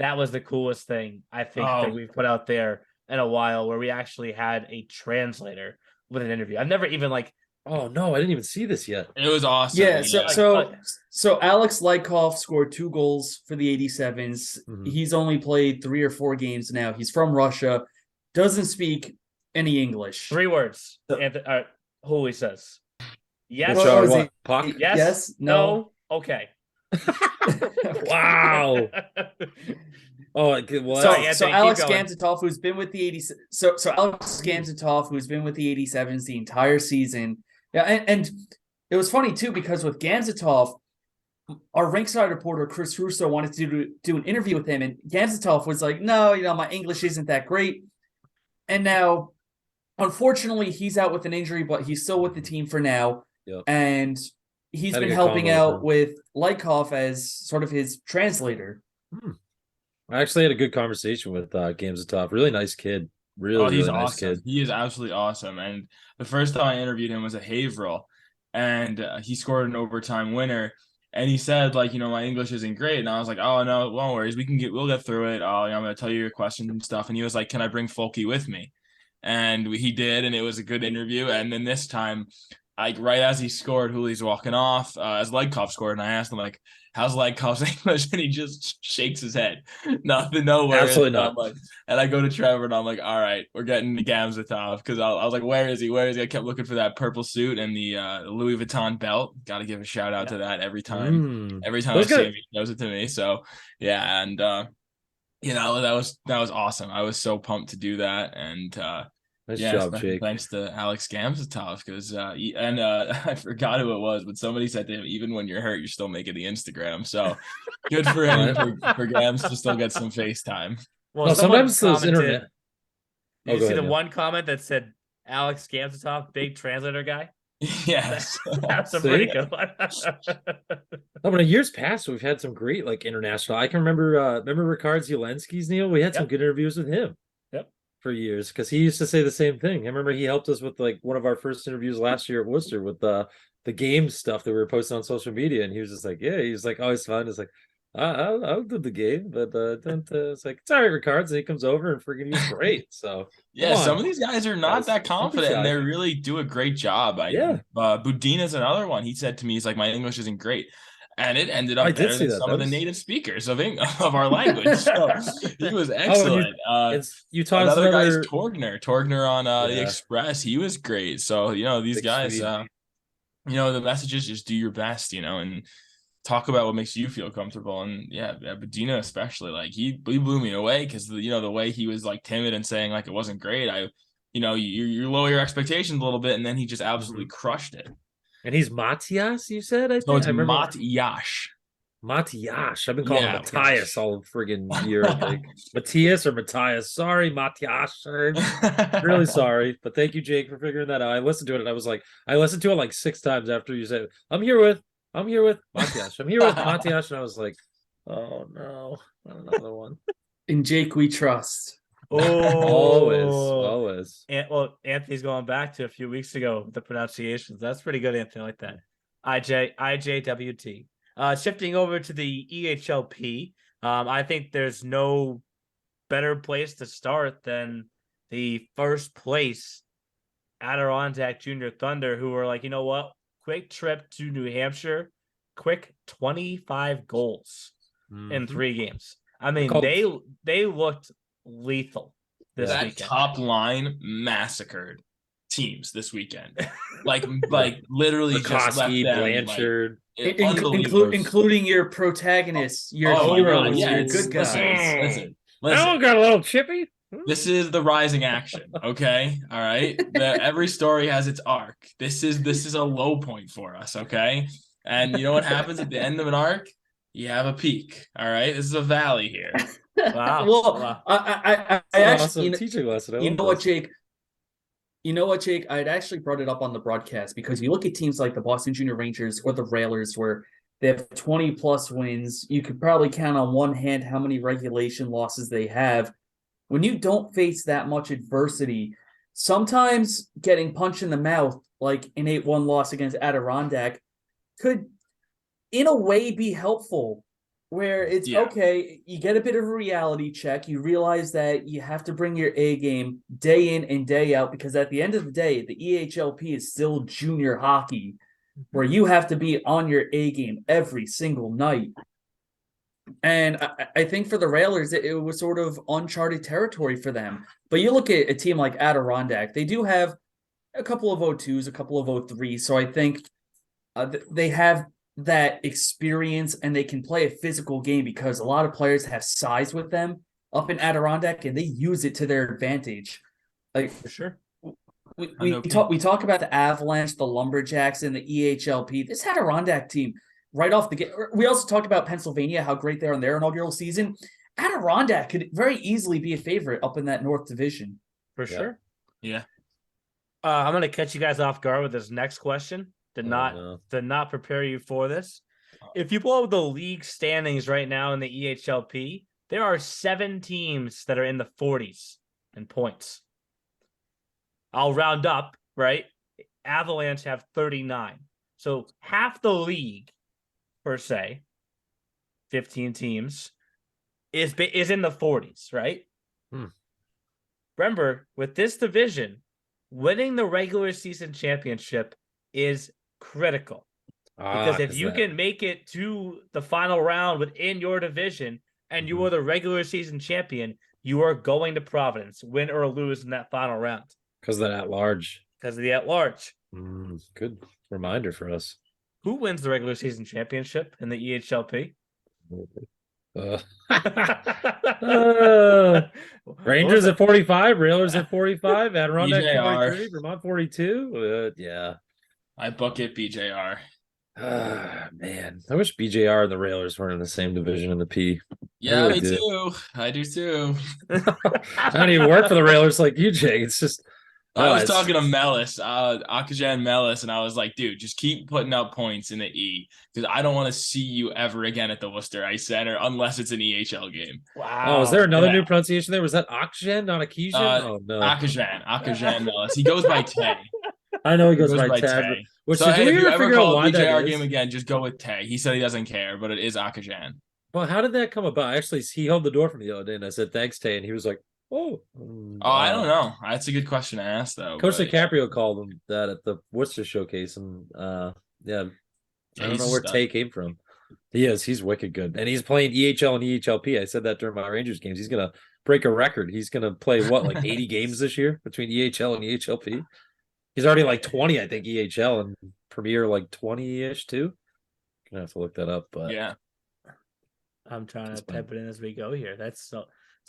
that was the coolest thing I think that we've put out there in a while, where we actually had a translator with an interview. I've never even like. Oh no, I didn't even see this yet. It was awesome. Yeah, Like- so Alex Lykoff scored 2 goals for the 87s. Mhm. He's only played 3 or 4 games now. He's from Russia, doesn't speak any English. 3 words. Holy says. Yes. Well, HR is what? he- Puck? Yes. Yes, No. Okay. Wow. Oh, well, So, Anthony, so keep Alex going. Gamzatov, who's been with the 80, so Alex Gamzatov, who's been with the 87s the entire season. Yeah, and it was funny too, because with Gamzatov, our Rinkside reporter Chris Russo wanted to do an interview with him, and Gamzatov was like, "No, my English isn't that great." And now, unfortunately, he's out with an injury, but he's still with the team for now. Yep. And he's Had a been good helping combo out with with Lykoff as sort of his translator. I actually had a good conversation with Gamzatov. Really nice kid. Really, he's really nice awesome. kid. He is absolutely awesome. And the first time I interviewed him was at Haverhill, and he scored an overtime winner. And he said, like, my English isn't great. And I was like, oh no, don't worry, we'll get through it. I'm gonna tell you your questions and stuff. And he was like, can I bring Folky with me? And he did, and it was a good interview. And then this time, like right as he scored, Hooley's walking off, as Legkov scored, and I asked him, like, how's Legkov's English? And he just shakes his head. Nothing, no worries. Absolutely And not. I'm like, and I go to Trevor and I'm like, all right, we're getting the Gamzatov, because I was like, where is he? Where is he? I kept looking for that purple suit and the Louis Vuitton belt. Got to give a shout out to that every time. Every time I Those see guys- him, he shows it to me. So yeah, and that was awesome. I was so pumped to do that, and Nice yeah, job, Jake. thanks to Alex Gamzatov, because I forgot who it was, but somebody said to him, even when you're hurt, you're still making the Instagram. So good for him for Gams to still get some FaceTime. Well, No, someone sometimes those commented- internet. Did Oh, you go see ahead, the Neil. one comment that said Alex Gamzatov, big translator guy? Yes. That's a See? pretty good one. No, but in years past, we've had some great international. I can remember Ricard Zielinski's, Neil. We had some Yep. good interviews with him. Yep. For years, because he used to say the same thing. I remember he helped us with one of our first interviews last year at Worcester with the game stuff that we were posting on social media, and he was just like, yeah, he was like, oh, it's fun. It's like, I'll do the game, but don't. It's like, it's all right, Ricard. So he comes over and freaking he's great. So Yeah, come on. some of these guys are not Guys, that don't be confident, and shy. they really do a great job. Yeah. Budina's another one. He said to me, he's like, my English isn't great. And it ended up I did better see than that. some That of the was- native speakers of our language. So he was excellent. You taught us Another guy is another. Torgner on the Yeah. Express. He was great. So these Big guys, Swede. the message is just do your best, and talk about what makes you feel comfortable. And Budina especially, like he blew me away, because the way he was like timid and saying like it wasn't great. You lower your expectations a little bit, and then he just absolutely crushed it. And he's Matias, you said? I So think it's I remember Matyash. Matias. I've been calling him Yeah, Matthias all friggin' year. I think Matthias or Matthias. Sorry, Matthias. I'm really sorry, but thank you, Jake, for figuring that out. I listened to it, and I listened to it like 6 times after you said, I'm here with Matthias. I'm here with Matthias, and I was like, oh no, not another one. In Jake, we trust. Always. Anthony's going back to a few weeks ago with the pronunciations. That's pretty good, Anthony. I like that. IJWT. Shifting over to the EHLP, I think there's no better place to start than the first place Adirondack Junior Thunder, who were like, you know what? quick trip to New Hampshire, quick 25 goals in 3 games. I mean, they looked lethal this that weekend. top line massacred teams this weekend. like literally just left Koski, them Blanchard, unbelievable. including your protagonists, your heroes, your good guys. Listen. That one got a little chippy. This is the rising action, okay? All right. Every story has its arc. This is a low point for us, okay? And you know what happens at the end of an arc? You have a peak. All right. This is a valley here. Wow. Well, Wow. I actually, Awesome teaching lesson. You know what, Jake? I'd actually brought it up on the broadcast because you look at teams like the Boston Junior Rangers or the Railers where they have 20 plus wins. You could probably count on one hand how many regulation losses they have. When you don't face that much adversity, sometimes getting punched in the mouth, like an 8-1 loss against Adirondack, could, in a way, be helpful. Where it's okay, you get a bit of a reality check. You realize that you have to bring your A game day in and day out because at the end of the day, the EHLP is still junior hockey where you have to be on your A game every single night. And I think for the Railers, it was sort of uncharted territory for them. But you look at a team like Adirondack, they do have a couple of O2s, a couple of O3s. So I think they have that experience and they can play a physical game because a lot of players have size with them up in Adirondack and they use it to their advantage. Like For sure. We talk about the Avalanche, the Lumberjacks, and the EHLP. This Adirondack team, right off the get. We also talked about Pennsylvania, how great they are in their inaugural season. Adirondack could very easily be a favorite up in that North Division. For sure. Yeah. I'm gonna catch you guys off guard with this next question. Did not prepare you for this. If you pull up the league standings right now in the EHLP, there are 7 teams that are in the 40s in points. I'll round up, right? Avalanche have 39. So half the league, per se, 15 teams, is in the 40s, right? Remember, with this division, winning the regular season championship is critical. Because if you can make it to the final round within your division and you are the regular season champion, you are going to Providence, win or lose in that final round. Because of that at-large. Because of the at-large. Good reminder for us. Who wins the regular season championship in the EHLP? Rangers at 45, Railers at 45, Adirondack BJR. 43, Vermont 42. Yeah. I book it BJR. Man, I wish BJR and the Railers weren't in the same division in the P. Yeah, really me too. I do too. I don't even work for the Railers like you, Jake. It's just I was talking to Mellis, Akajan Mellis, and I was like, dude, just keep putting up points in the E because I don't want to see you ever again at the Worcester Ice Center unless it's an EHL game. Wow. Oh, is there another new pronunciation there? Was that Akajan, not Akijan? Oh, no. Akajan Mellis. He goes by Tay. I know he goes by Tay. Which, So did hey, we if you ever ever figure out call why a that BJR is? game again, just go with Tay. He said he doesn't care, but it is Akajan. Well, how did that come about? Actually, he held the door for me the other day, and I said, thanks, Tay, and he was like, Oh, I don't know. That's a good question to ask, though. Coach DiCaprio called him that at the Worcester showcase, and I don't know where Tay came from. He's wicked good, and he's playing EHL and EHLP. I said that during my Rangers games. He's gonna break a record. He's gonna play like 80 games this year between EHL and EHLP. He's already like 20, I think, EHL and Premier like 20-ish too. Gonna have to look that up, but yeah, I'm trying to type it in as we go here. It's a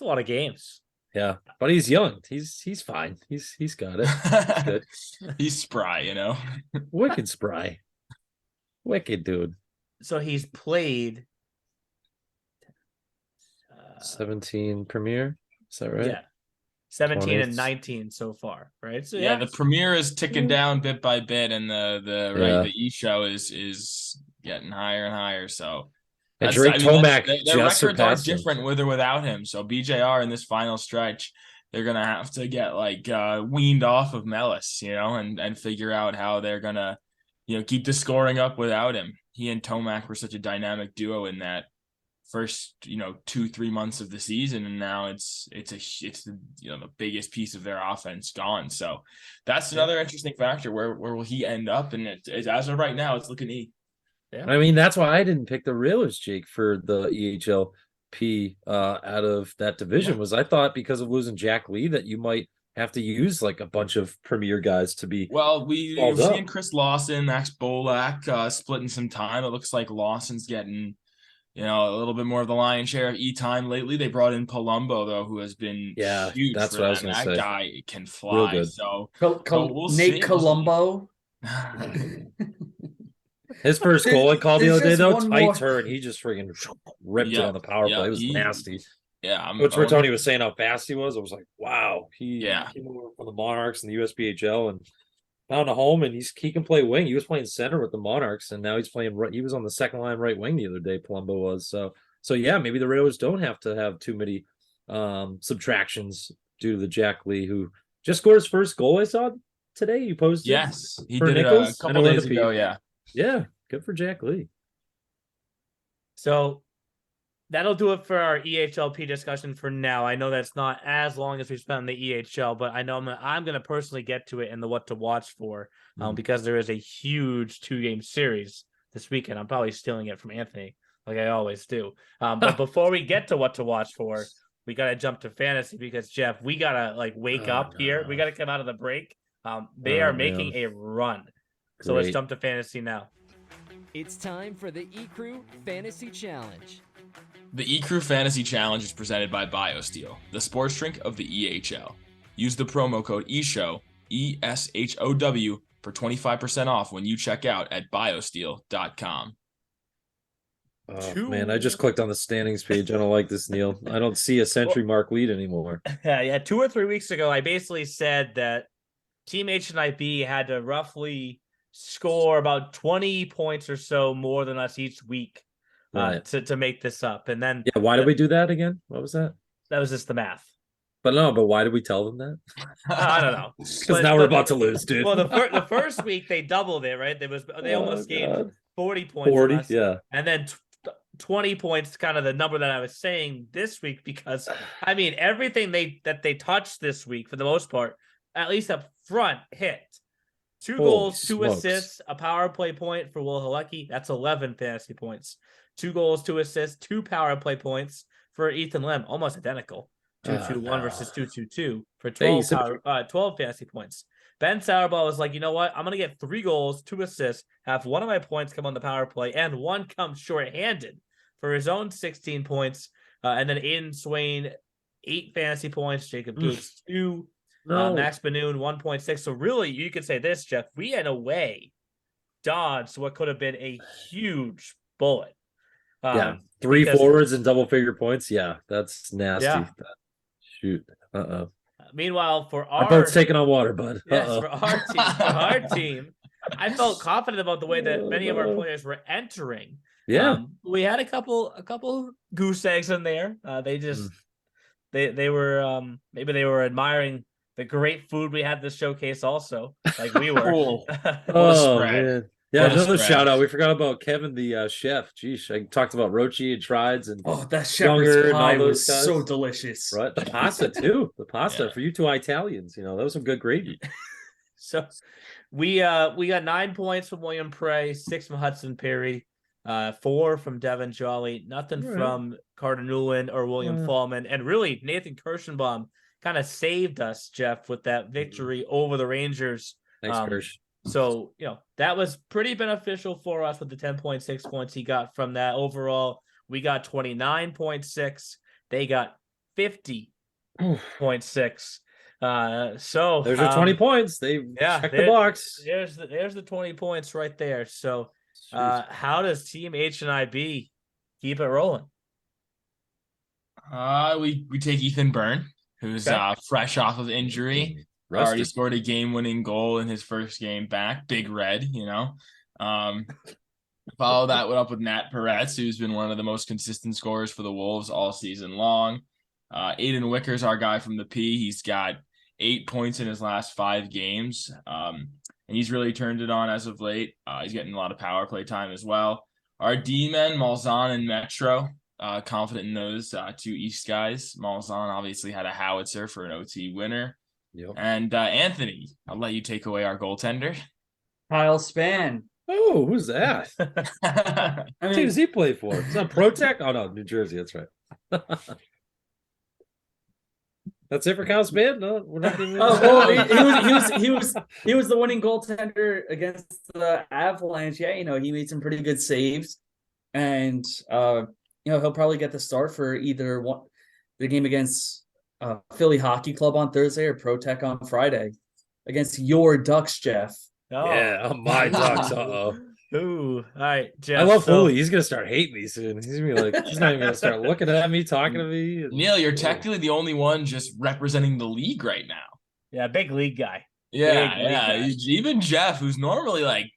lot of games. Yeah, but he's young. He's fine. He's got it. He's good. He's spry, Wicked spry. Wicked dude. So he's played 17 Premier. Is that right? Yeah. 17 20s. and 19 so far, right? So yeah, the Premier is ticking down bit by bit, and the E show is getting higher and higher. So and Drake Tomac their records are different with or without him. So BJR in this final stretch, they're gonna have to get weaned off of Mellis, and figure out how they're gonna, keep the scoring up without him. He and Tomac were such a dynamic duo in that first 2-3 months of the season, and now it's the the biggest piece of their offense gone. So that's another interesting factor. Where will he end up? And as of right now, it's looking E. Yeah. I mean, that's why I didn't pick the Railers, Jake, for the EHLP out of that division. Was I thought because of losing Jack Lee that you might have to use like a bunch of premier guys to be. Well, we're seeing Chris Lawson, Max Bolak splitting some time. It looks like Lawson's getting a little bit more of the lion's share of time lately. They brought in Palumbo, though, who has been huge. That's for what them. I was going to say. That guy can fly. Real good. So we'll Nate Columbo. His first goal I called the other day, though, tight turn. He just freaking ripped it on the power play. It was nasty. Yeah. Coach Bertoni was saying how fast he was. I was like, wow. He came over from the Monarchs and the USPHL and found a home, and he can play wing. He was playing center with the Monarchs, and now he's playing right. He was on the second line right wing the other day, Palumbo was. So yeah, maybe the Railers don't have to have too many subtractions due to the Jack Lee, who just scored his first goal I saw today. You posted. Yes, he for did Nichols. a couple days ago, Yeah, good for Jack Lee. So that'll do it for our EHLP discussion for now. I know that's not as long as we spent on the EHL, but I know I'm going to personally get to it in the what to watch for because there is a huge 2-game series this weekend. I'm probably stealing it from Anthony, like I always do. But before we get to what to watch for, we got to jump to fantasy because, Jeff, we got to wake up here. We got to come out of the break. They are making a run. So let's jump to fantasy now. It's time for the eCrew Fantasy Challenge. The eCrew Fantasy Challenge is presented by BioSteel, the sports drink of the EHL. Use the promo code ESHOW, ESHOW, for 25% off when you check out at biosteel.com. Oh, man, I just clicked on the standings page. I don't like this, Neil. I don't see a century mark lead anymore. Yeah, 2 or 3 weeks ago, I basically said that Team HNIB had to roughly score about 20 points or so more than us each week to make this up. And then why did we do that again? What was that? That was just the math. But why did we tell them that? I don't know. Because now we're about to lose, dude. Well, the first week they doubled it, right? They almost gained 40 points. 40, yeah. And then 20 points, kind of the number that I was saying this week, because I mean everything that they touched this week for the most part, at least up front, hit. 2 goals, 2 assists, a power play point for Will Halecki. That's 11 fantasy points. 2 goals, 2 assists, 2 power play points for Ethan Lim, almost identical. 2-2-1 versus 2-2-2 for 12 fantasy points. Ben Sauerball was like, you know what? I'm going to get 3 goals, 2 assists, have one of my points come on the power play, and one come shorthanded for his own 16 points. And then Aiden Swain, 8 fantasy points. Jacob Dukes, 2. Max Benoon, 1.6. So really, you could say this, Jeff. We, in a way, dodged what could have been a huge bullet. 3 forwards and double-figure points. Yeah, that's nasty. Yeah. Shoot. Meanwhile, for our boat's taking on water, bud. Yes, for our team, I felt confident about the way that many of our players were entering. Yeah, we had a couple goose eggs in there. They just they were maybe they were admiring the great food we had this showcase also, like we were. Oh man. Yeah, another shout out. We forgot about Kevin, the chef. Geesh, I talked about Rochi and Trides and that shepherd's pie was so delicious. Right, the pasta too. The pasta for you two Italians. That was some good gravy. So we got 9 points from William Prey, 6 from Hudson Perry, 4 from Devin Jolly, nothing from Carter Newland or William Fallman, and really Nathan Kirschenbaum kind of saved us, Jeff, with that victory over the Rangers. Thanks, Kirsch. So, that was pretty beneficial for us with the 10.6 points he got from that. Overall, we got 29.6. They got 50.6. So there's your 20 points. They checked the box. There's the 20 points right there. So how does Team HNIB keep it rolling? We take Ethan Byrne, who's fresh off of injury. Already scored a game-winning goal in his first game back. Big Red, Follow that one up with Nat Peretz, who's been one of the most consistent scorers for the Wolves all season long. Aiden Wicker's our guy from the P. He's got 8 points in his last 5 games, and he's really turned it on as of late. He's getting a lot of power play time as well. Our D-men, Malzahn and Metro, confident in those two East guys. Malzahn obviously had a howitzer for an OT winner. Yep. And Anthony, I'll let you take away our goaltender. Kyle Span. Oh, who's that? I What team mean, does he play for? Is that ProTech? Oh no, New Jersey. That's right. That's it for Kyle Span? No, we're not even. oh, well, he was the winning goaltender against the Avalanche. Yeah, he made some pretty good saves, and he'll probably get the start for either the game against Philly Hockey Club on Thursday or ProTech on Friday against your Ducks, Jeff. Oh. Yeah, my Ducks. Uh-oh. Ooh. All right, Jeff. I love Foley. He's gonna start hating me soon. He's gonna be like, he's not even gonna start looking at me, talking to me. Neil, you're technically the only one just representing the league right now. Yeah, big league guy. Yeah, Big league guy. Even Jeff, who's normally like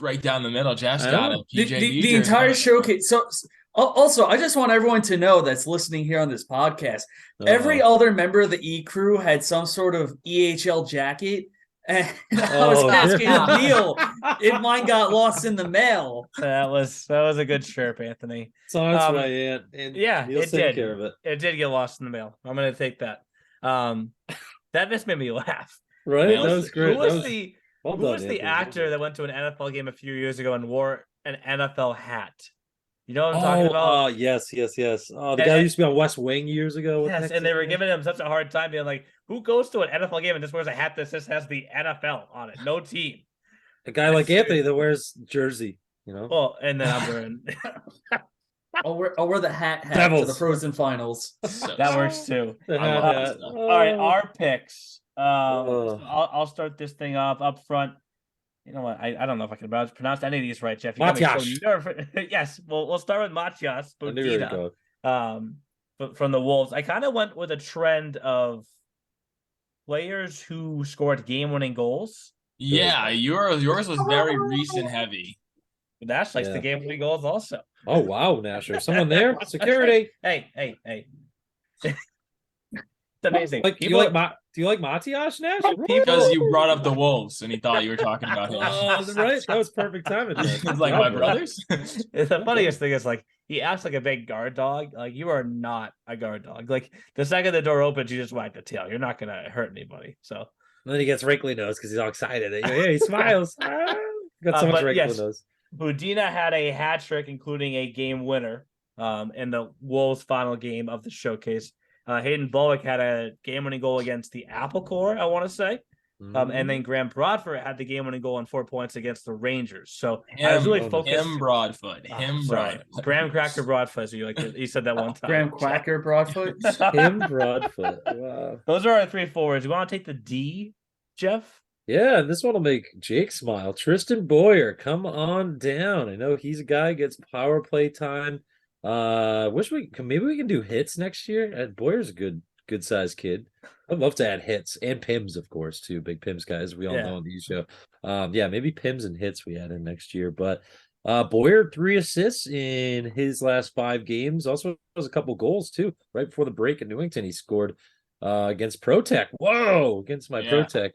right down the middle. Jeff's got a PJ The entire showcase. So also, I just want everyone to know that's listening here on this podcast. Every other member of the E crew had some sort of EHL jacket. And I was asking Neil if mine got lost in the mail. That was a good chirp, Anthony. So that's my aunt. And Yeah, Neil's it did. care of it. It did get lost in the mail. I'm gonna take that. That just made me laugh. Right? That was great. Who was That who was the actor that went to an NFL game a few years ago and wore an NFL hat? You know what I'm talking about? Yes. Oh, the guy who used to be on West Wing years ago. Yes, and they were giving him such a hard time, being like, "Who goes to an NFL game and just wears a hat that just has the NFL on it, no team?" A guy like Anthony that wears jersey, Well, and then I'm wearing I'll wear the hat to Devils. the Frozen Finals. that works too. The I hat, love hat. that stuff. All right, our picks. I'll start this thing off up front. You know what? I don't know if I can pronounce any of these right, Jeff. You got me so Matias. nervous. Yes, we'll start with Matias I knew you were Budina, going. from the Wolves. I kind of went with a trend of players who scored game-winning goals. Yeah, yours was very recent heavy. Nash likes the Yeah. game-winning goals also. Oh wow, Nasher. Someone there? Security. Hey. It's amazing. Like, do you like Matias, Nash? Because you brought up the Wolves and he thought you were talking about him. Oh, right. That was perfect timing. man. He's like, my brothers? The funniest thing is, like, he acts like a big guard dog. Like, you are not a guard dog. Like, the second the door opens, you just wag the tail. You're not gonna hurt anybody. So And then he gets wrinkly nose because he's all excited. Yeah, he smiles. Got so much but wrinkly yes. nose. Budina had a hat trick, including a game winner in the Wolves' final game of the showcase. Hayden Bullock had a game-winning goal against the Apple Corps, I want to say. And then Graham Broadfoot had the game-winning goal on 4 points against the Rangers. So I was really focused. Him Broadfoot. Sorry. Graham Cracker Broadfoot, as you like. You said that one time. Graham Quacker Broadfoot. Him Broadfoot. Wow. Those are our three forwards. You want to take the D, Jeff? Yeah, this one will make Jake smile. Tristan Boyer, come on down. I know he's a guy who gets power play time. Maybe we can do hits next year. Boyer's a good sized kid. I'd love to add hits and Pims, of course, too. Big Pims guys, we all know on the show. Maybe Pims and hits we add in next year. But Boyer 3 assists in his last 5 games. Also has a couple goals too. Right before the break in Newington, he scored against ProTech. Whoa, against my ProTech.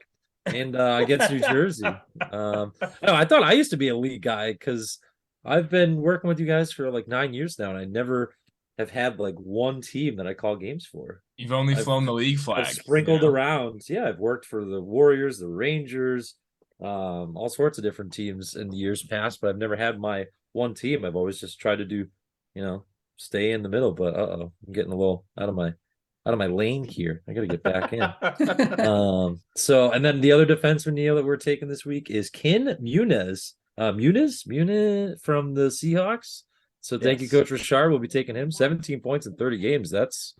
And against New Jersey. I thought I used to be a league guy because I've been working with you guys for like 9 years now, and I never have had like one team that I call games for. You've only flown the league flag. I've sprinkled around. Yeah, I've worked for the Warriors, the Rangers, all sorts of different teams in the years past, but I've never had my one team. I've always just tried to do, stay in the middle. But I'm getting a little out of my lane here. I got to get back in. And then the other defenseman, Neil, that we're taking this week is Ken Muniz. Muniz from the Seahawks. So thank you, Coach Richard. We'll be taking him. 17 points in 30 games. That's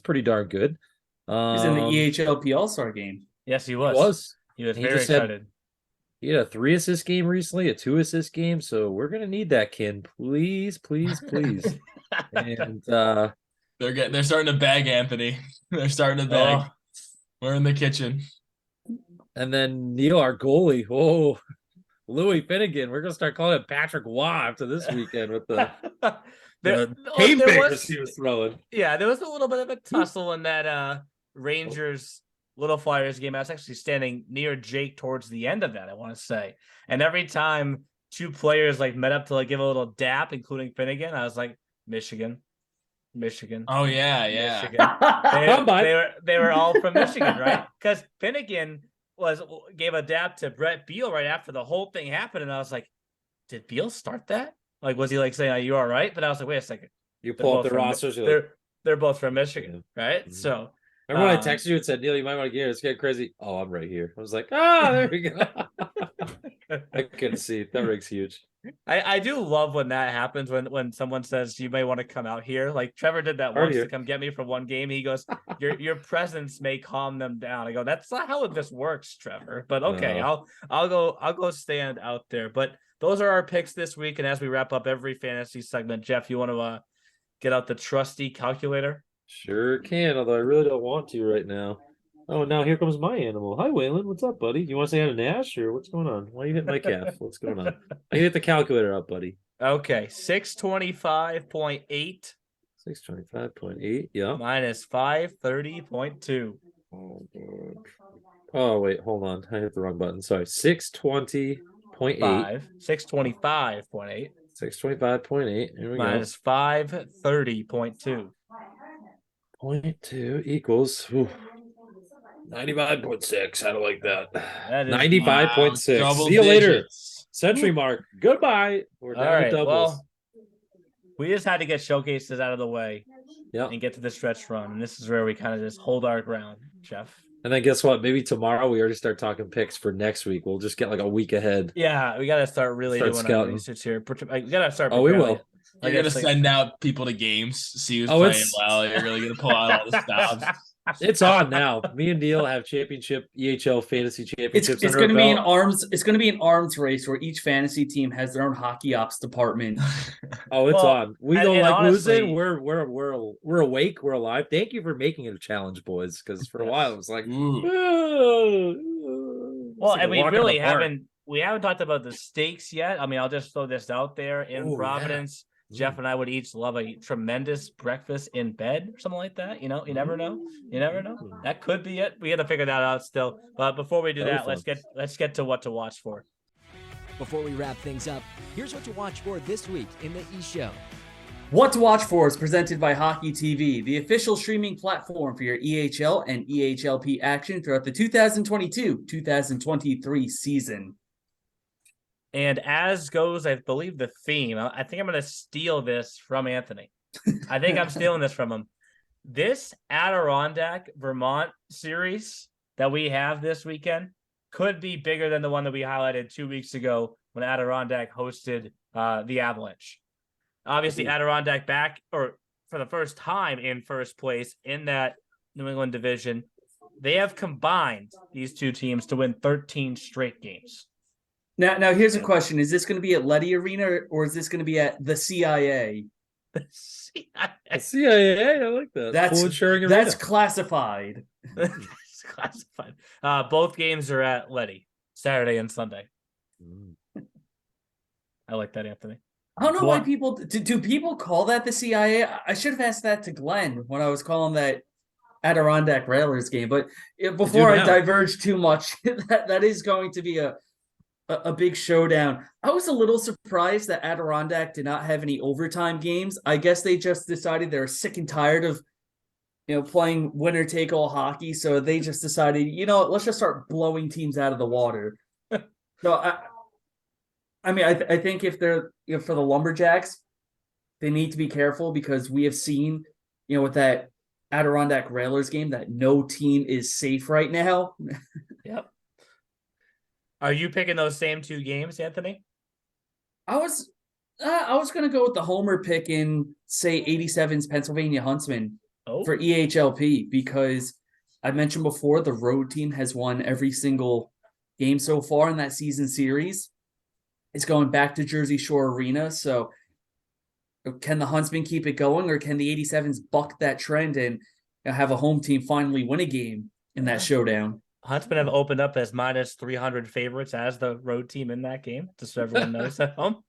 pretty darn good. He's in the EHLP All-Star game. Yes, he was. He was very excited. He had a 3 assist game recently, a 2 assist game. So we're gonna need that, Ken. Please. And they're starting to bag Anthony. They're starting to bag. We're in the kitchen. And then Neil, our goalie. Oh, Louis Finnegan. We're gonna start calling him Patrick Waugh after this weekend with the haymakers he was throwing. Yeah, there was a little bit of a tussle in that Rangers Little Flyers game. I was actually standing near Jake towards the end of that, I want to say. And every time two players met up to give a little dap, including Finnegan, I was like, Michigan. Oh yeah, yeah. Michigan. They were all from Michigan, right? Because Finnegan gave a dab to Brett Beal right after the whole thing happened, and I was like, did Beal start that? Like, was he like saying, "Are you all right?" But I was like, wait a second. You pull up the rosters. They're both from Michigan, right? Mm-hmm. So remember when I texted you and said, Neil, you might want to get here. It's getting crazy. Oh, I'm right here. I was like, there we go. I couldn't see. That rig's huge. I do love when that happens when someone says you may want to come out here. Like Trevor did that once to come get me for one game. He goes, your presence may calm them down. I go, that's not how this works, Trevor. But okay, no. I'll go stand out there. But those are our picks this week. And as we wrap up every fantasy segment, Jeff, you want to get out the trusty calculator? Sure can, although I really don't want to right now. Oh, now here comes my animal. Hi, Waylon. What's up, buddy? You want to say hi to Nash, or what's going on? Why are you hitting my calf? What's going on? I hit the calculator up, buddy. Okay, 625.8. 625.8, yeah. Minus 530.2. Oh, wait, hold on. I hit the wrong button. Sorry, 620.8. 625.8. 625.8. Here we go. Minus 530.2. 0.2 equals 95.6. I don't like that. That is 95.6. Wow, see you later. Century mark. Goodbye. We're down to doubles. Well, we just had to get showcases out of the way and get to the stretch run. And this is where we kind of just hold our ground, Jeff. And then guess what? Maybe tomorrow we already start talking picks for next week. We'll just get like a week ahead. Yeah, we got to start doing scouting. our research here. We got to start. Oh, we will. You're going to send out people to games, see who's playing well. You're really going to pull out all the stops. It's on now. Me and Neil have championship EHL fantasy championships. It's going to be an arms. It's going to be an arms race where each fantasy team has their own hockey ops department. Oh, it's on. We don't like honestly, losing. We're awake. We're alive. Thank you for making it a challenge, boys. Because for a while it was like, well, and we really haven't talked about the stakes yet. I mean, I'll just throw this out there in Providence. Jeff and I would each love a tremendous breakfast in bed or something like that. You know, you never know. That could be it. We got to figure that out still. But before we do that, let's get to what to watch for. Before we wrap things up, here's what to watch for this week in the E-Show. What to watch for is presented by Hockey TV, the official streaming platform for your EHL and EHLP action throughout the 2022-2023 season. And as goes, I believe, the theme, I think I'm going to steal this from Anthony. I think I'm stealing this from him. This Adirondack, Vermont series that we have this weekend could be bigger than the one that we highlighted 2 weeks ago when Adirondack hosted the Avalanche. Obviously, Adirondack back, or for the first time in first place in that New England division. They have combined these two teams to win 13 straight games. Now here's a question. Is this going to be at Letty Arena or is this going to be at the CIA? The CIA, I like that. That's classified. It's classified. Both games are at Letty, Saturday and Sunday. I like that, Anthony. I don't know why people do people call that the CIA. I should have asked that to Glenn when I was calling that Adirondack Railers game. But before I diverge too much, that is going to be a big showdown. I was a little surprised that Adirondack did not have any overtime games. I guess they just decided they're sick and tired of, playing winner take all hockey. So they just decided, let's just start blowing teams out of the water. So I think if they're, for the Lumberjacks, they need to be careful because we have seen, with that Adirondack Railers game that no team is safe right now. Yep. Are you picking those same two games, Anthony? I was going to go with the homer pick in, say, 87's Pennsylvania Huntsman for EHLP because I mentioned before the road team has won every single game so far in that season series. It's going back to Jersey Shore Arena. So can the Huntsmen keep it going or can the 87s buck that trend and have a home team finally win a game in that showdown? Huntsmen have opened up as minus 300 favorites as the road team in that game, just so everyone knows at home.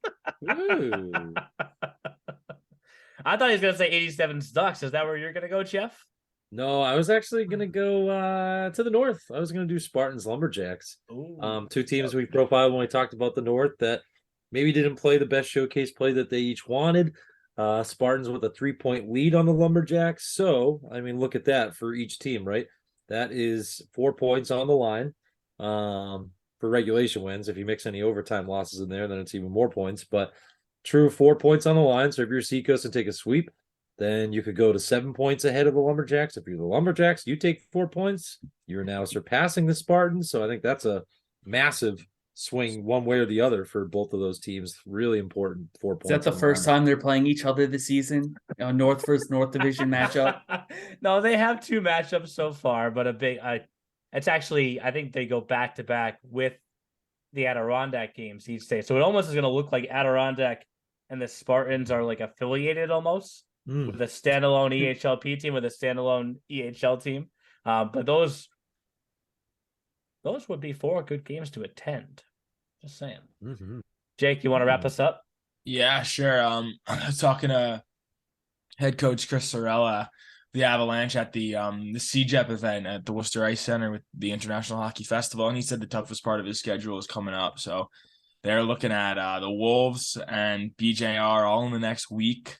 I thought he was going to say 87 Ducks. Is that where you're going to go, Jeff? No, I was actually going to go to the north. I was going to do Spartans Lumberjacks. Two teams we profiled when we talked about the north that maybe didn't play the best showcase play that they each wanted. Spartans with a 3-point lead on the Lumberjacks. So, I mean, look at that for each team, right? That is 4 points on the line for regulation wins. If you mix any overtime losses in there, then it's even more points. But true 4 points on the line. So if you're Seacoast and take a sweep, then you could go to 7 points ahead of the Lumberjacks. If you're the Lumberjacks, you take 4 points. You're now surpassing the Spartans. So I think that's a massive swing one way or the other for both of those teams. Really important 4 points. Is that the first time they're playing each other this season? A North versus North division matchup? No, they have 2 matchups so far, but a big. It's actually, I think they go back to back with the Adirondack games each day. So it almost is going to look like Adirondack and the Spartans are like affiliated almost with a standalone EHLP team with a standalone EHL team. But those would be 4 good games to attend. Just saying. Jake, you want to wrap us up? Yeah, sure. I was talking to head coach Chris Sorella, the Avalanche, at the CJEP event at the Worcester Ice Center with the International Hockey Festival, and he said the toughest part of his schedule is coming up. So they're looking at the Wolves and BJR all in the next week.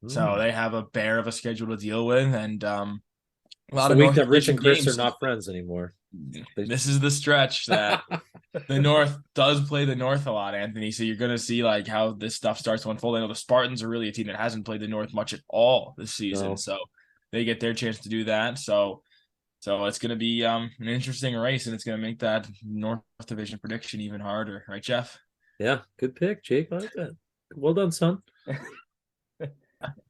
So they have a bear of a schedule to deal with, and a lot of week that Rich and Chris games. are not friends anymore. This is the stretch that the North does play the North a lot, Anthony. So you're going to see like how this stuff starts to unfold. I know the Spartans are really a team that hasn't played the North much at all this season. No. So they get their chance to do that. So it's going to be an interesting race, and it's going to make that North Division prediction even harder. Right, Jeff? Yeah, good pick, Jake. I like that. Well done, son.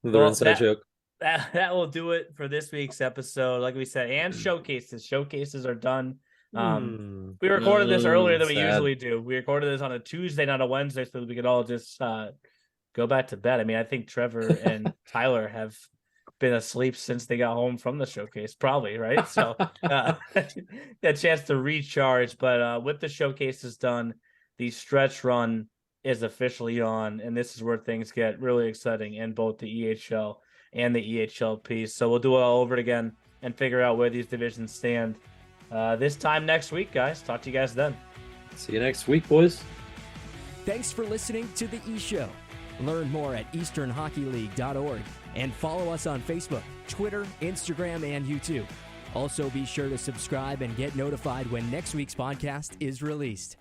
The inside joke. That will do it for this week's episode. Like we said, and showcases. Showcases are done. We recorded this earlier than we usually do. We recorded this on a Tuesday, not a Wednesday, so we could all just go back to bed. I mean, I think Trevor and Tyler have been asleep since they got home from the showcase, probably, right? So a chance to recharge. But with the showcases done, the stretch run is officially on, and this is where things get really exciting in both the EHL and the EHLP. So we'll do it all over again and figure out where these divisions stand this time next week, guys. Talk to you guys then. See you next week, boys. Thanks for listening to The E-Show. Learn more at easternhockeyleague.org and follow us on Facebook, Twitter, Instagram, and YouTube. Also, be sure to subscribe and get notified when next week's podcast is released.